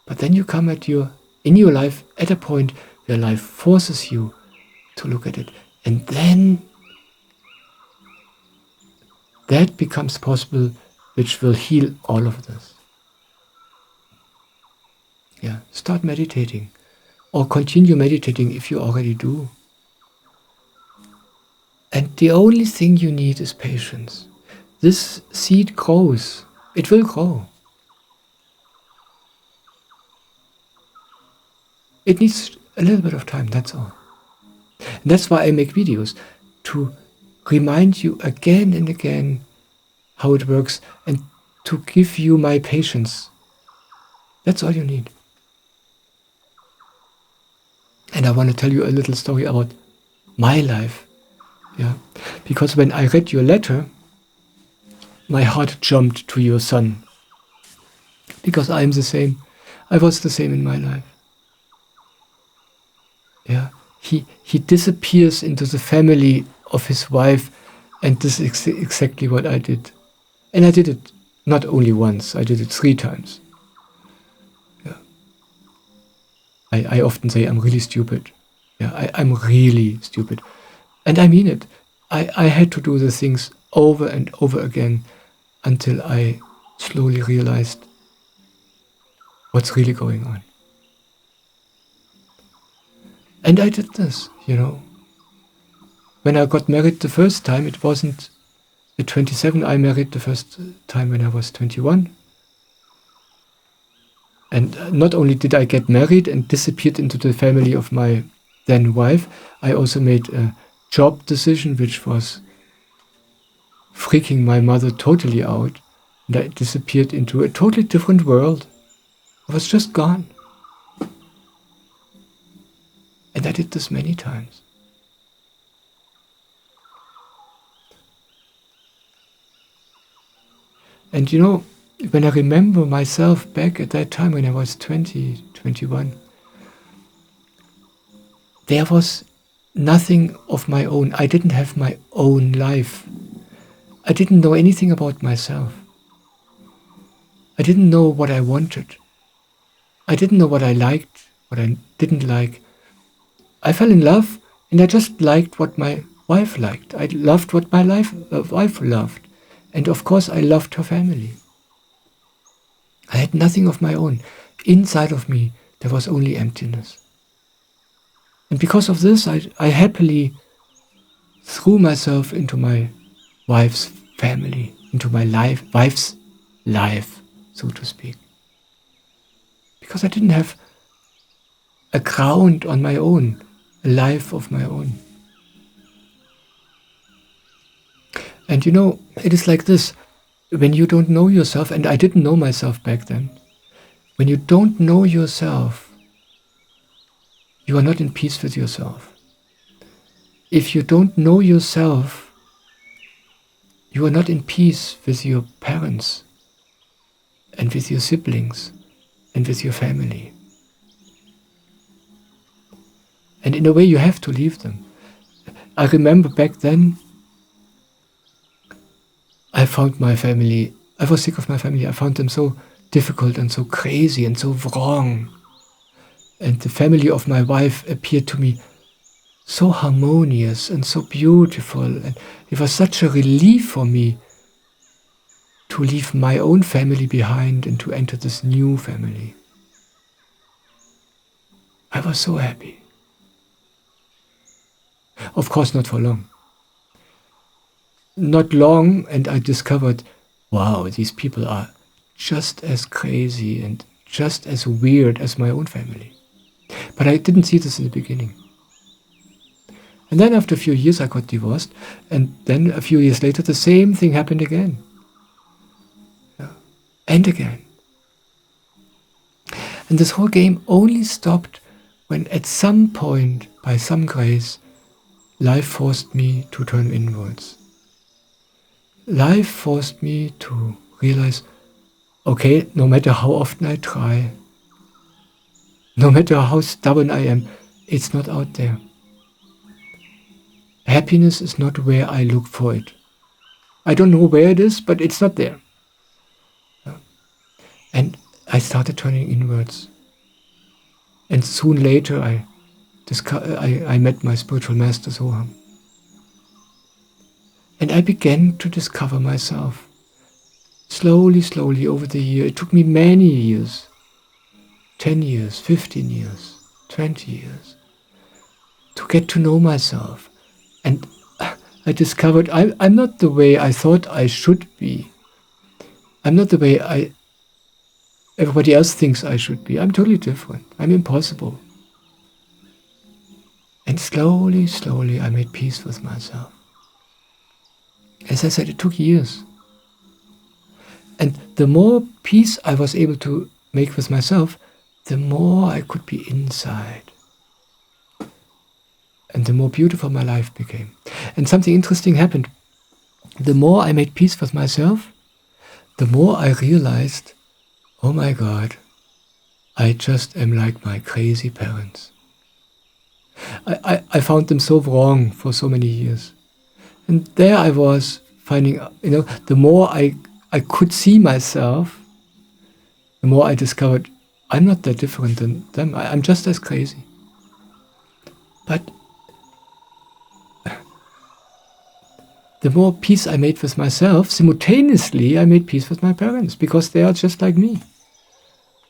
[SPEAKER 1] But then you come in your life at a point where life forces you to look at it. And then that becomes possible, which will heal all of this. Yeah, start meditating. Or continue meditating if you already do. And the only thing you need is patience. This seed grows. It will grow. It needs a little bit of time, that's all. And that's why I make videos, to remind you again and again how it works and to give you my patience. That's all you need. And I want to tell you a little story about my life. Yeah, because when I read your letter, my heart jumped to your son. Because I'm the same. I was the same in my life. Yeah, he disappears into the family of his wife, and this is exactly what I did. And I did it not only once, I did it 3 times. Yeah. I often say I'm really stupid. Yeah, I'm really stupid. And I mean it. I had to do the things over and over again until I slowly realized what's really going on. And I did this, When I got married the first time, it wasn't at 27. I married the first time when I was 21. And not only did I get married and disappeared into the family of my then wife, I also made a job decision which was freaking my mother totally out. And I disappeared into a totally different world. I was just gone. And I did this many times. And when I remember myself back at that time when I was 20, 21, there was nothing of my own. I didn't have my own life. I didn't know anything about myself. I didn't know what I wanted. I didn't know what I liked, what I didn't like. I fell in love, and I just liked what my wife liked. I loved what my wife loved. And of course, I loved her family. I had nothing of my own. Inside of me, there was only emptiness. And because of this, I happily threw myself into my wife's family, into my wife's life, so to speak. Because I didn't have a ground on my own, a life of my own. And it is like this. When you don't know yourself, and I didn't know myself back then, when you don't know yourself, you are not in peace with yourself. If you don't know yourself, you are not in peace with your parents and with your siblings and with your family. And in a way, you have to leave them. I remember back then, I found my family, I was sick of my family. I found them so difficult and so crazy and so wrong. And the family of my wife appeared to me so harmonious and so beautiful. And it was such a relief for me to leave my own family behind and to enter this new family. I was so happy. Of course, not for long. not long, and I discovered, wow, these people are just as crazy and just as weird as my own family. But I didn't see this in the beginning. And then after a few years I got divorced, and then a few years later the same thing happened again. And again. And this whole game only stopped when at some point, by some grace, life forced me to turn inwards. Life forced me to realize, okay, no matter how often I try, no matter how stubborn I am, it's not out there. Happiness is not where I look for it. I don't know where it is, but it's not there. And I started turning inwards. And soon later I met my spiritual master Soham. And I began to discover myself. Slowly, slowly over the year. It took me many years. 10 years, 15 years, 20 years. To get to know myself. And I discovered I'm not the way I thought I should be. I'm not the way everybody else thinks I should be. I'm totally different. I'm impossible. And slowly, slowly I made peace with myself. As I said, it took years. And the more peace I was able to make with myself, the more I could be inside. And the more beautiful my life became. And something interesting happened. The more I made peace with myself, the more I realized, oh my God, I just am like my crazy parents. I found them so wrong for so many years. And there I was finding, the more I could see myself, the more I discovered I'm not that different than them. I'm just as crazy. But the more peace I made with myself, simultaneously I made peace with my parents, because they are just like me.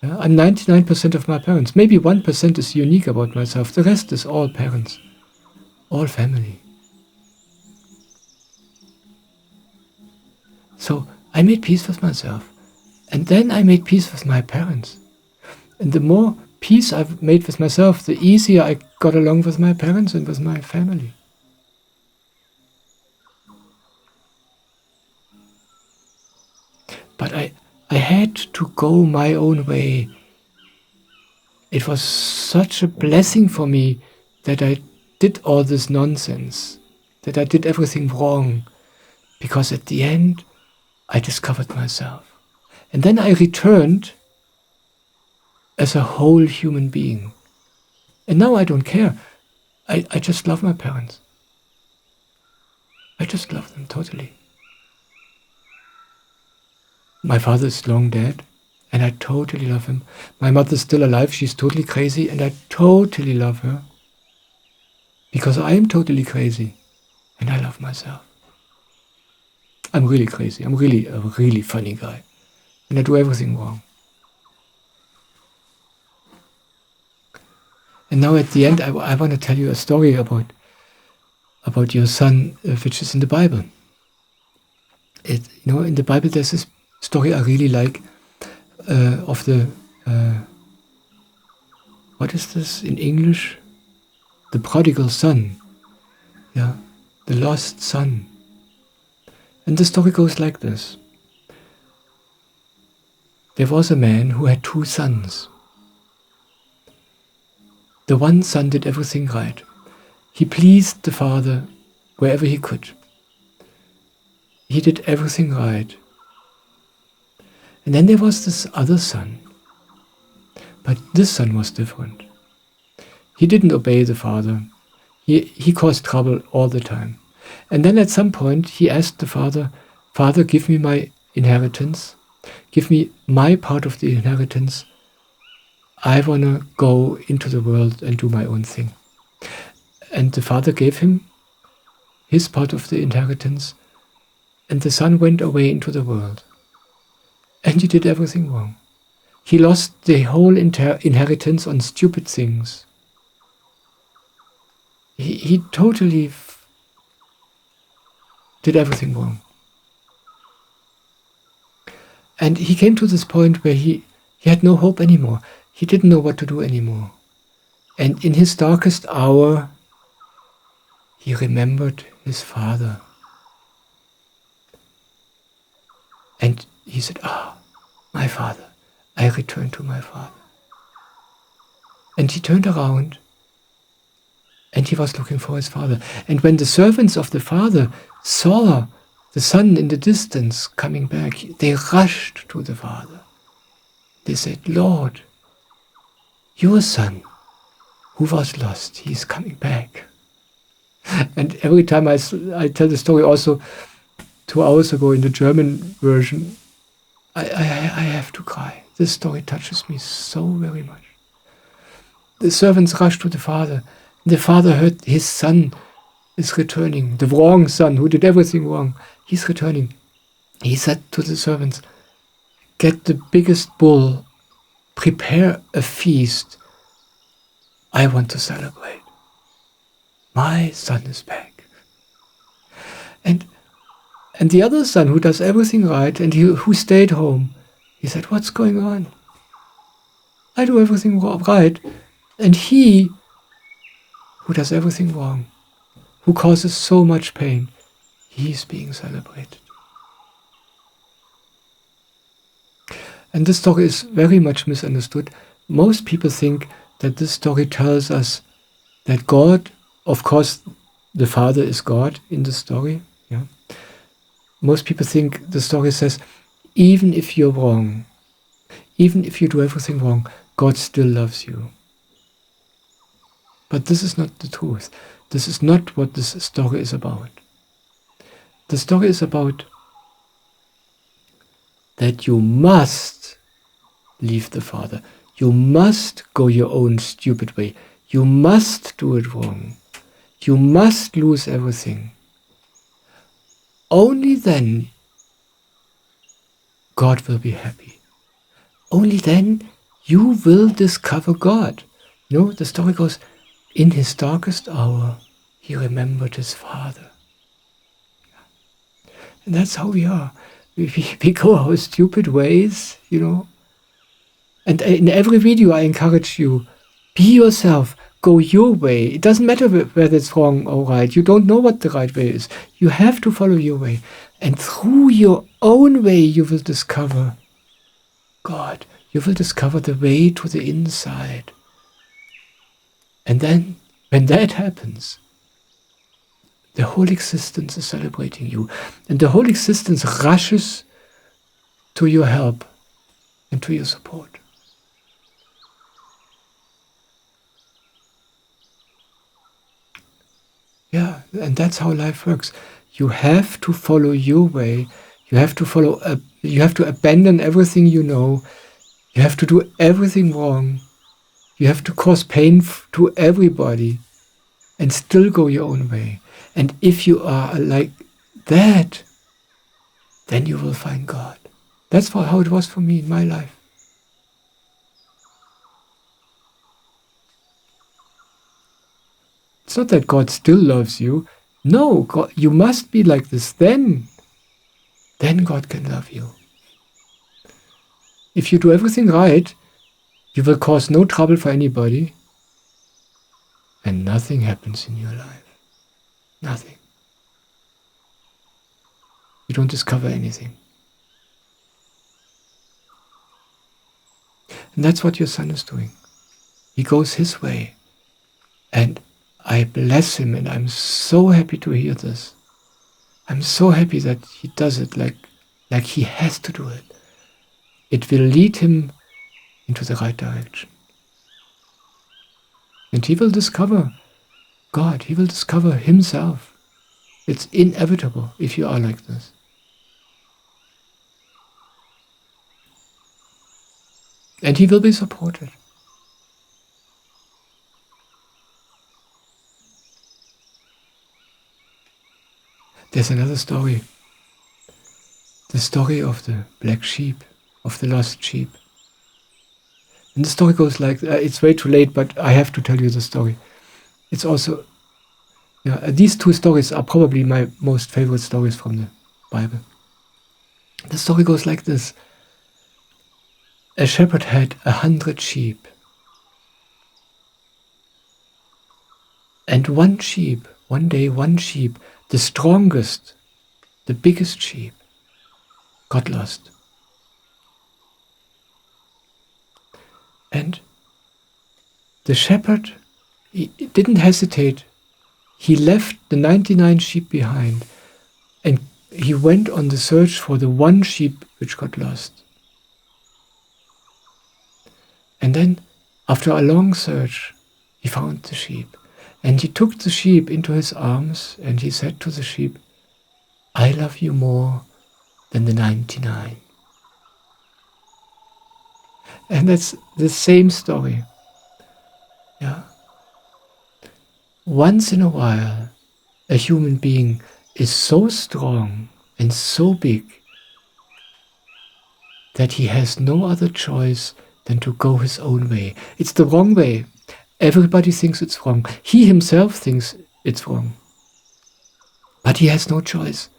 [SPEAKER 1] I'm 99% of my parents. Maybe 1% is unique about myself. The rest is all parents, all family. So I made peace with myself. And then I made peace with my parents. And the more peace I've made with myself, the easier I got along with my parents and with my family. But I had to go my own way. It was such a blessing for me that I did all this nonsense, that I did everything wrong, because at the end I discovered myself. And then I returned as a whole human being. And now I don't care. I just love my parents. I just love them totally. My father is long dead, and I totally love him. My mother is still alive. She's totally crazy, and I totally love her. Because I am totally crazy, and I love myself. I'm really crazy. I'm really a really funny guy. And I do everything wrong. And now at the end, I want to tell you a story about your son, which is in the Bible. In the Bible there's this story I really like of the, what is this in English? The prodigal son. Yeah, the lost son. And the story goes like this. There was a man who had 2 sons. The one son did everything right. He pleased the father wherever he could. He did everything right. And then there was this other son. But this son was different. He didn't obey the father. He caused trouble all the time. And then at some point he asked the father, "Father, give me my inheritance. Give me my part of the inheritance. I want to go into the world and do my own thing." And the father gave him his part of the inheritance, and the son went away into the world. And he did everything wrong. He lost the whole inheritance on stupid things. He totally did everything wrong. And he came to this point where he had no hope anymore. He didn't know what to do anymore. And in his darkest hour, he remembered his father. And he said, my father. I returned to my father. And he turned around and he was looking for his father. And when the servants of the father saw the son in the distance coming back, they rushed to the father. They said, Lord, your son who was lost, he is coming back. And every time I tell the story, also 2 hours ago in the German version, I have to cry. This story touches me so very much. The servants rushed to the father. The father heard his son is returning, the wrong son who did everything wrong. He's returning. He said to the servants, get the biggest bull, prepare a feast. I want to celebrate. My son is back. And the other son who does everything right and who stayed home, he said, what's going on? I do everything right. And he who does everything wrong, who causes so much pain, he's being celebrated. And this story is very much misunderstood. Most people think that this story tells us that God, of course, the Father is God in the story. Yeah. Most people think the story says, even if you're wrong, even if you do everything wrong, God still loves you. But this is not the truth. This is not what this story is about. The story is about that you must leave the Father. You must go your own stupid way. You must do it wrong. You must lose everything. Only then God will be happy. Only then you will discover God. You know, the story goes, in his darkest hour, he remembered his father. And that's how we are. We go our stupid ways, you know. And in every video I encourage you, be yourself, go your way. It doesn't matter whether it's wrong or right. You don't know what the right way is. You have to follow your way. And through your own way you will discover God. You will discover the way to the inside. And then, when that happens, the whole existence is celebrating you. And the whole existence rushes to your help and to your support. Yeah, and that's how life works. You have to follow your way. You have to you have to abandon everything you know. You have to do everything wrong. You have to cause pain to everybody and still go your own way. And if you are like that, then you will find God. That's how it was for me in my life. It's not that God still loves you. No, God, you must be like this. Then God can love you. If you do everything right, you will cause no trouble for anybody, and nothing happens in your life. Nothing. You don't discover anything. And that's what your son is doing. He goes his way. And I bless him, and I'm so happy to hear this. I'm so happy that he does it like he has to do it. It will lead him into the right direction. And he will discover God. He will discover himself. It's inevitable if you are like this. And he will be supported. There's another story. The story of the black sheep, of the lost sheep. And the story goes like, it's way too late, but I have to tell you the story. It's also Yeah, these two stories are probably my most favorite stories from the Bible. The story goes like this. A shepherd had 100 sheep. And one sheep, the strongest, the biggest sheep, got lost. And the shepherd, he didn't hesitate. He left the 99 sheep behind and he went on the search for the one sheep which got lost. And then, after a long search, he found the sheep. And he took the sheep into his arms and he said to the sheep, I love you more than the 99. And that's the same story. Yeah. Once in a while, a human being is so strong and so big that he has no other choice than to go his own way. It's the wrong way. Everybody thinks it's wrong. He himself thinks it's wrong. But he has no choice.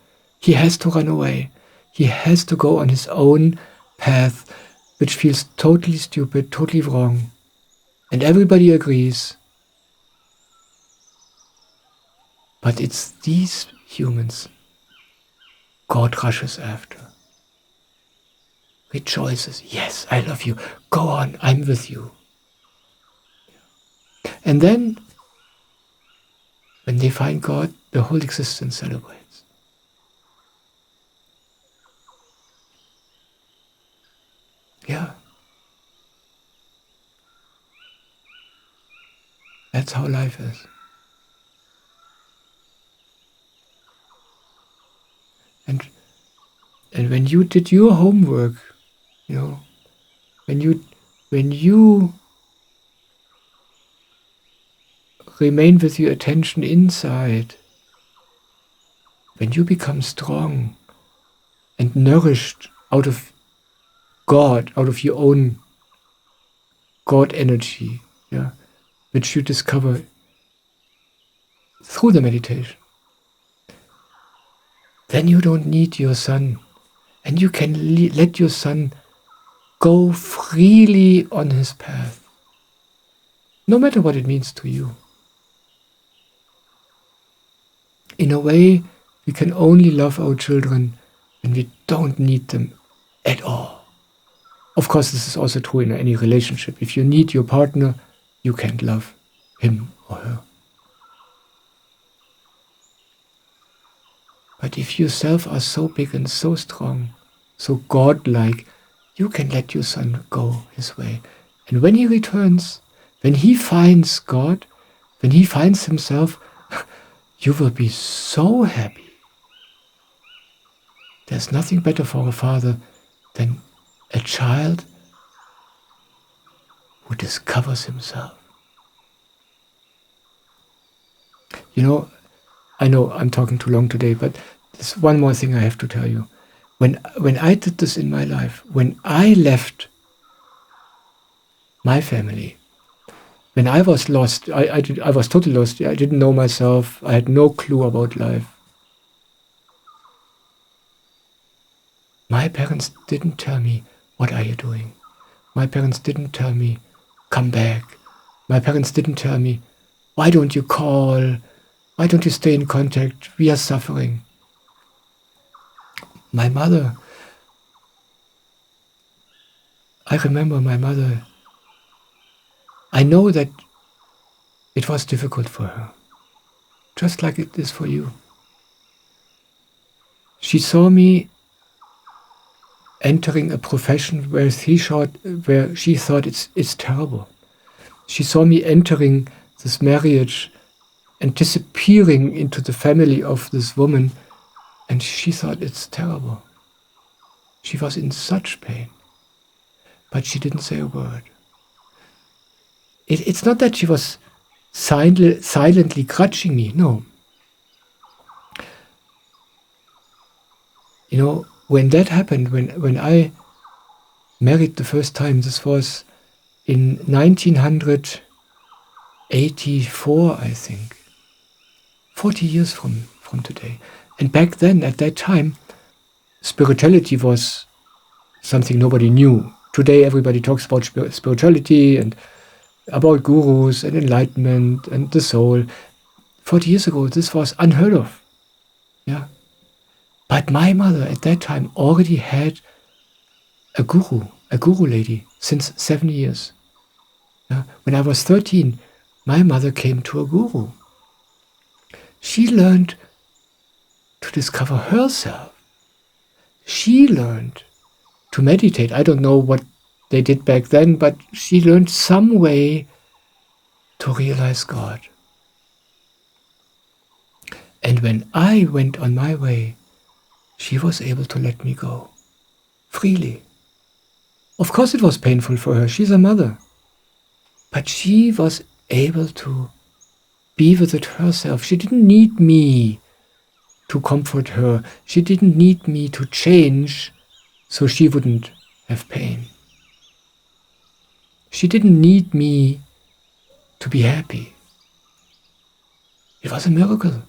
[SPEAKER 1] He has to run away. He has to go on his own path, which feels totally stupid, totally wrong. And everybody agrees. But it's these humans God rushes after. Rejoices. Yes, I love you. Go on, I'm with you. And then, when they find God, the whole existence celebrates. Yeah. That's how life is. And when you did your homework, when you remain with your attention inside, when you become strong and nourished out of God, out of your own God energy, which you discover through the meditation, then you don't need your son. And you can let your son go freely on his path, no matter what it means to you. In a way, we can only love our children when we don't need them at all. Of course, this is also true in any relationship. If you need your partner, you can't love him or her. But if you yourself are so big and so strong, so godlike, you can let your son go his way. And when he returns, when he finds God, when he finds himself, you will be so happy. There's nothing better for a father than a child who discovers himself. I know I'm talking too long today, but there's one more thing I have to tell you. When I did this in my life, when I left my family, when I was lost, I was totally lost. I didn't know myself. I had no clue about life. My parents didn't tell me, what are you doing? My parents didn't tell me, come back. My parents didn't tell me, why don't you call? Why don't you stay in contact? We are suffering. My mother, I remember my mother. I know that it was difficult for her, just like it is for you. She saw me entering a profession where she thought it's terrible. She saw me entering this marriage and disappearing into the family of this woman, and she thought it's terrible. She was in such pain, but she didn't say a word. It's not that she was silently grudging me, no. When that happened, when I married the first time, this was in 1984, I think. 40 years from today. And back then, at that time, spirituality was something nobody knew. Today, everybody talks about spirituality and about gurus and enlightenment and the soul. 40 years ago, this was unheard of. Yeah. But my mother at that time already had a guru lady, since 7 years. Yeah. When I was 13, my mother came to a guru. She learned to discover herself. She learned to meditate. I don't know what they did back then, but she learned some way to realize God. And when I went on my way, she was able to let me go freely. Of course it was painful for her. She's a mother. But she was able to be with it herself. She didn't need me to comfort her. She didn't need me to change so she wouldn't have pain. She didn't need me to be happy. It was a miracle.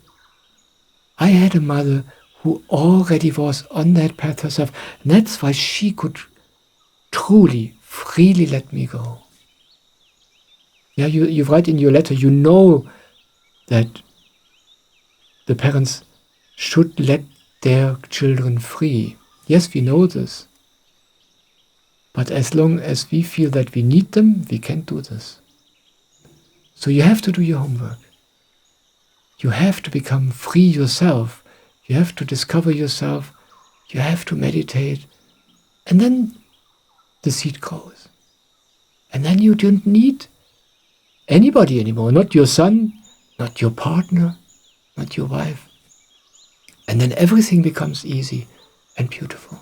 [SPEAKER 1] I had a mother who already was on that path herself. And that's why she could truly, freely let me go. Yeah, you write in your letter, you know that the parents should let their children free. Yes, we know this. But as long as we feel that we need them, we can't do this. So you have to do your homework. You have to become free yourself. You have to discover yourself. You have to meditate. And then the seed grows. And then you don't need anybody anymore. Not your son, not your partner, not your wife. And then everything becomes easy and beautiful.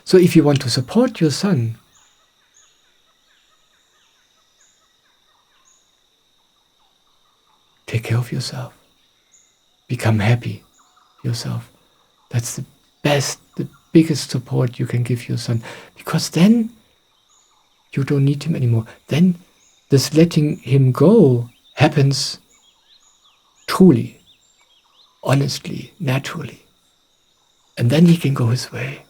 [SPEAKER 1] So if you want to support your son, take care of yourself. Become happy yourself. That's the best, the biggest support you can give your son. Because then you don't need him anymore. Then this letting him go happens truly, honestly, naturally. And then he can go his way.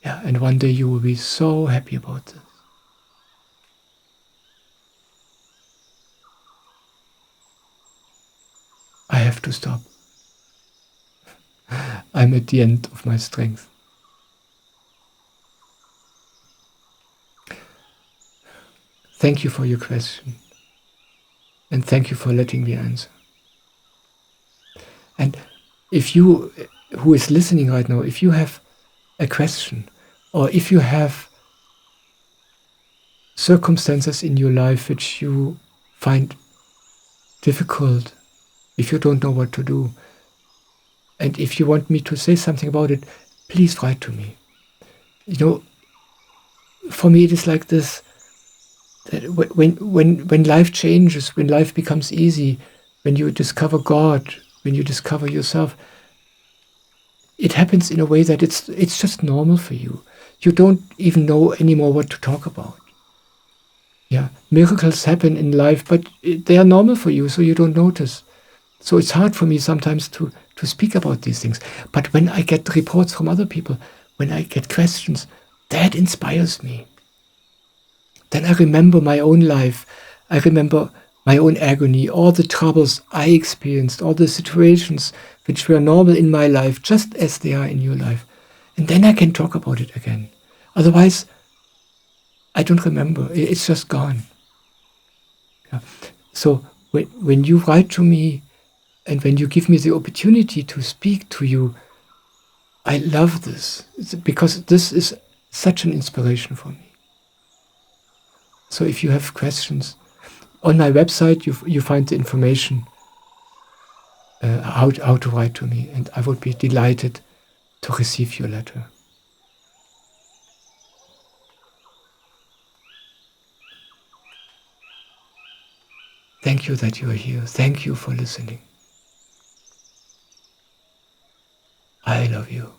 [SPEAKER 1] Yeah, and one day you will be so happy about this. I have to stop. I'm at the end of my strength. Thank you for your question. And thank you for letting me answer. And if you, who is listening right now, if you have a question, or if you have circumstances in your life which you find difficult, if you don't know what to do, and if you want me to say something about it, please write to me. You know, for me it is like this, that when life changes, when life becomes easy, when you discover God, when you discover yourself, it happens in a way that it's just normal for you. You don't even know anymore what to talk about. Yeah, miracles happen in life, but they are normal for you, so you don't notice. So it's hard for me sometimes to speak about these things. But when I get reports from other people, when I get questions, that inspires me. Then I remember my own life. I remember my own agony, all the troubles I experienced, all the situations which were normal in my life, just as they are in your life. And then I can talk about it again. Otherwise, I don't remember. It's just gone. Yeah. So when you write to me, and when you give me the opportunity to speak to you, I love this, because this is such an inspiration for me. So if you have questions, on my website you find the information how to write to me, and I would be delighted to receive your letter. Thank you that you are here. Thank you for listening. I love you.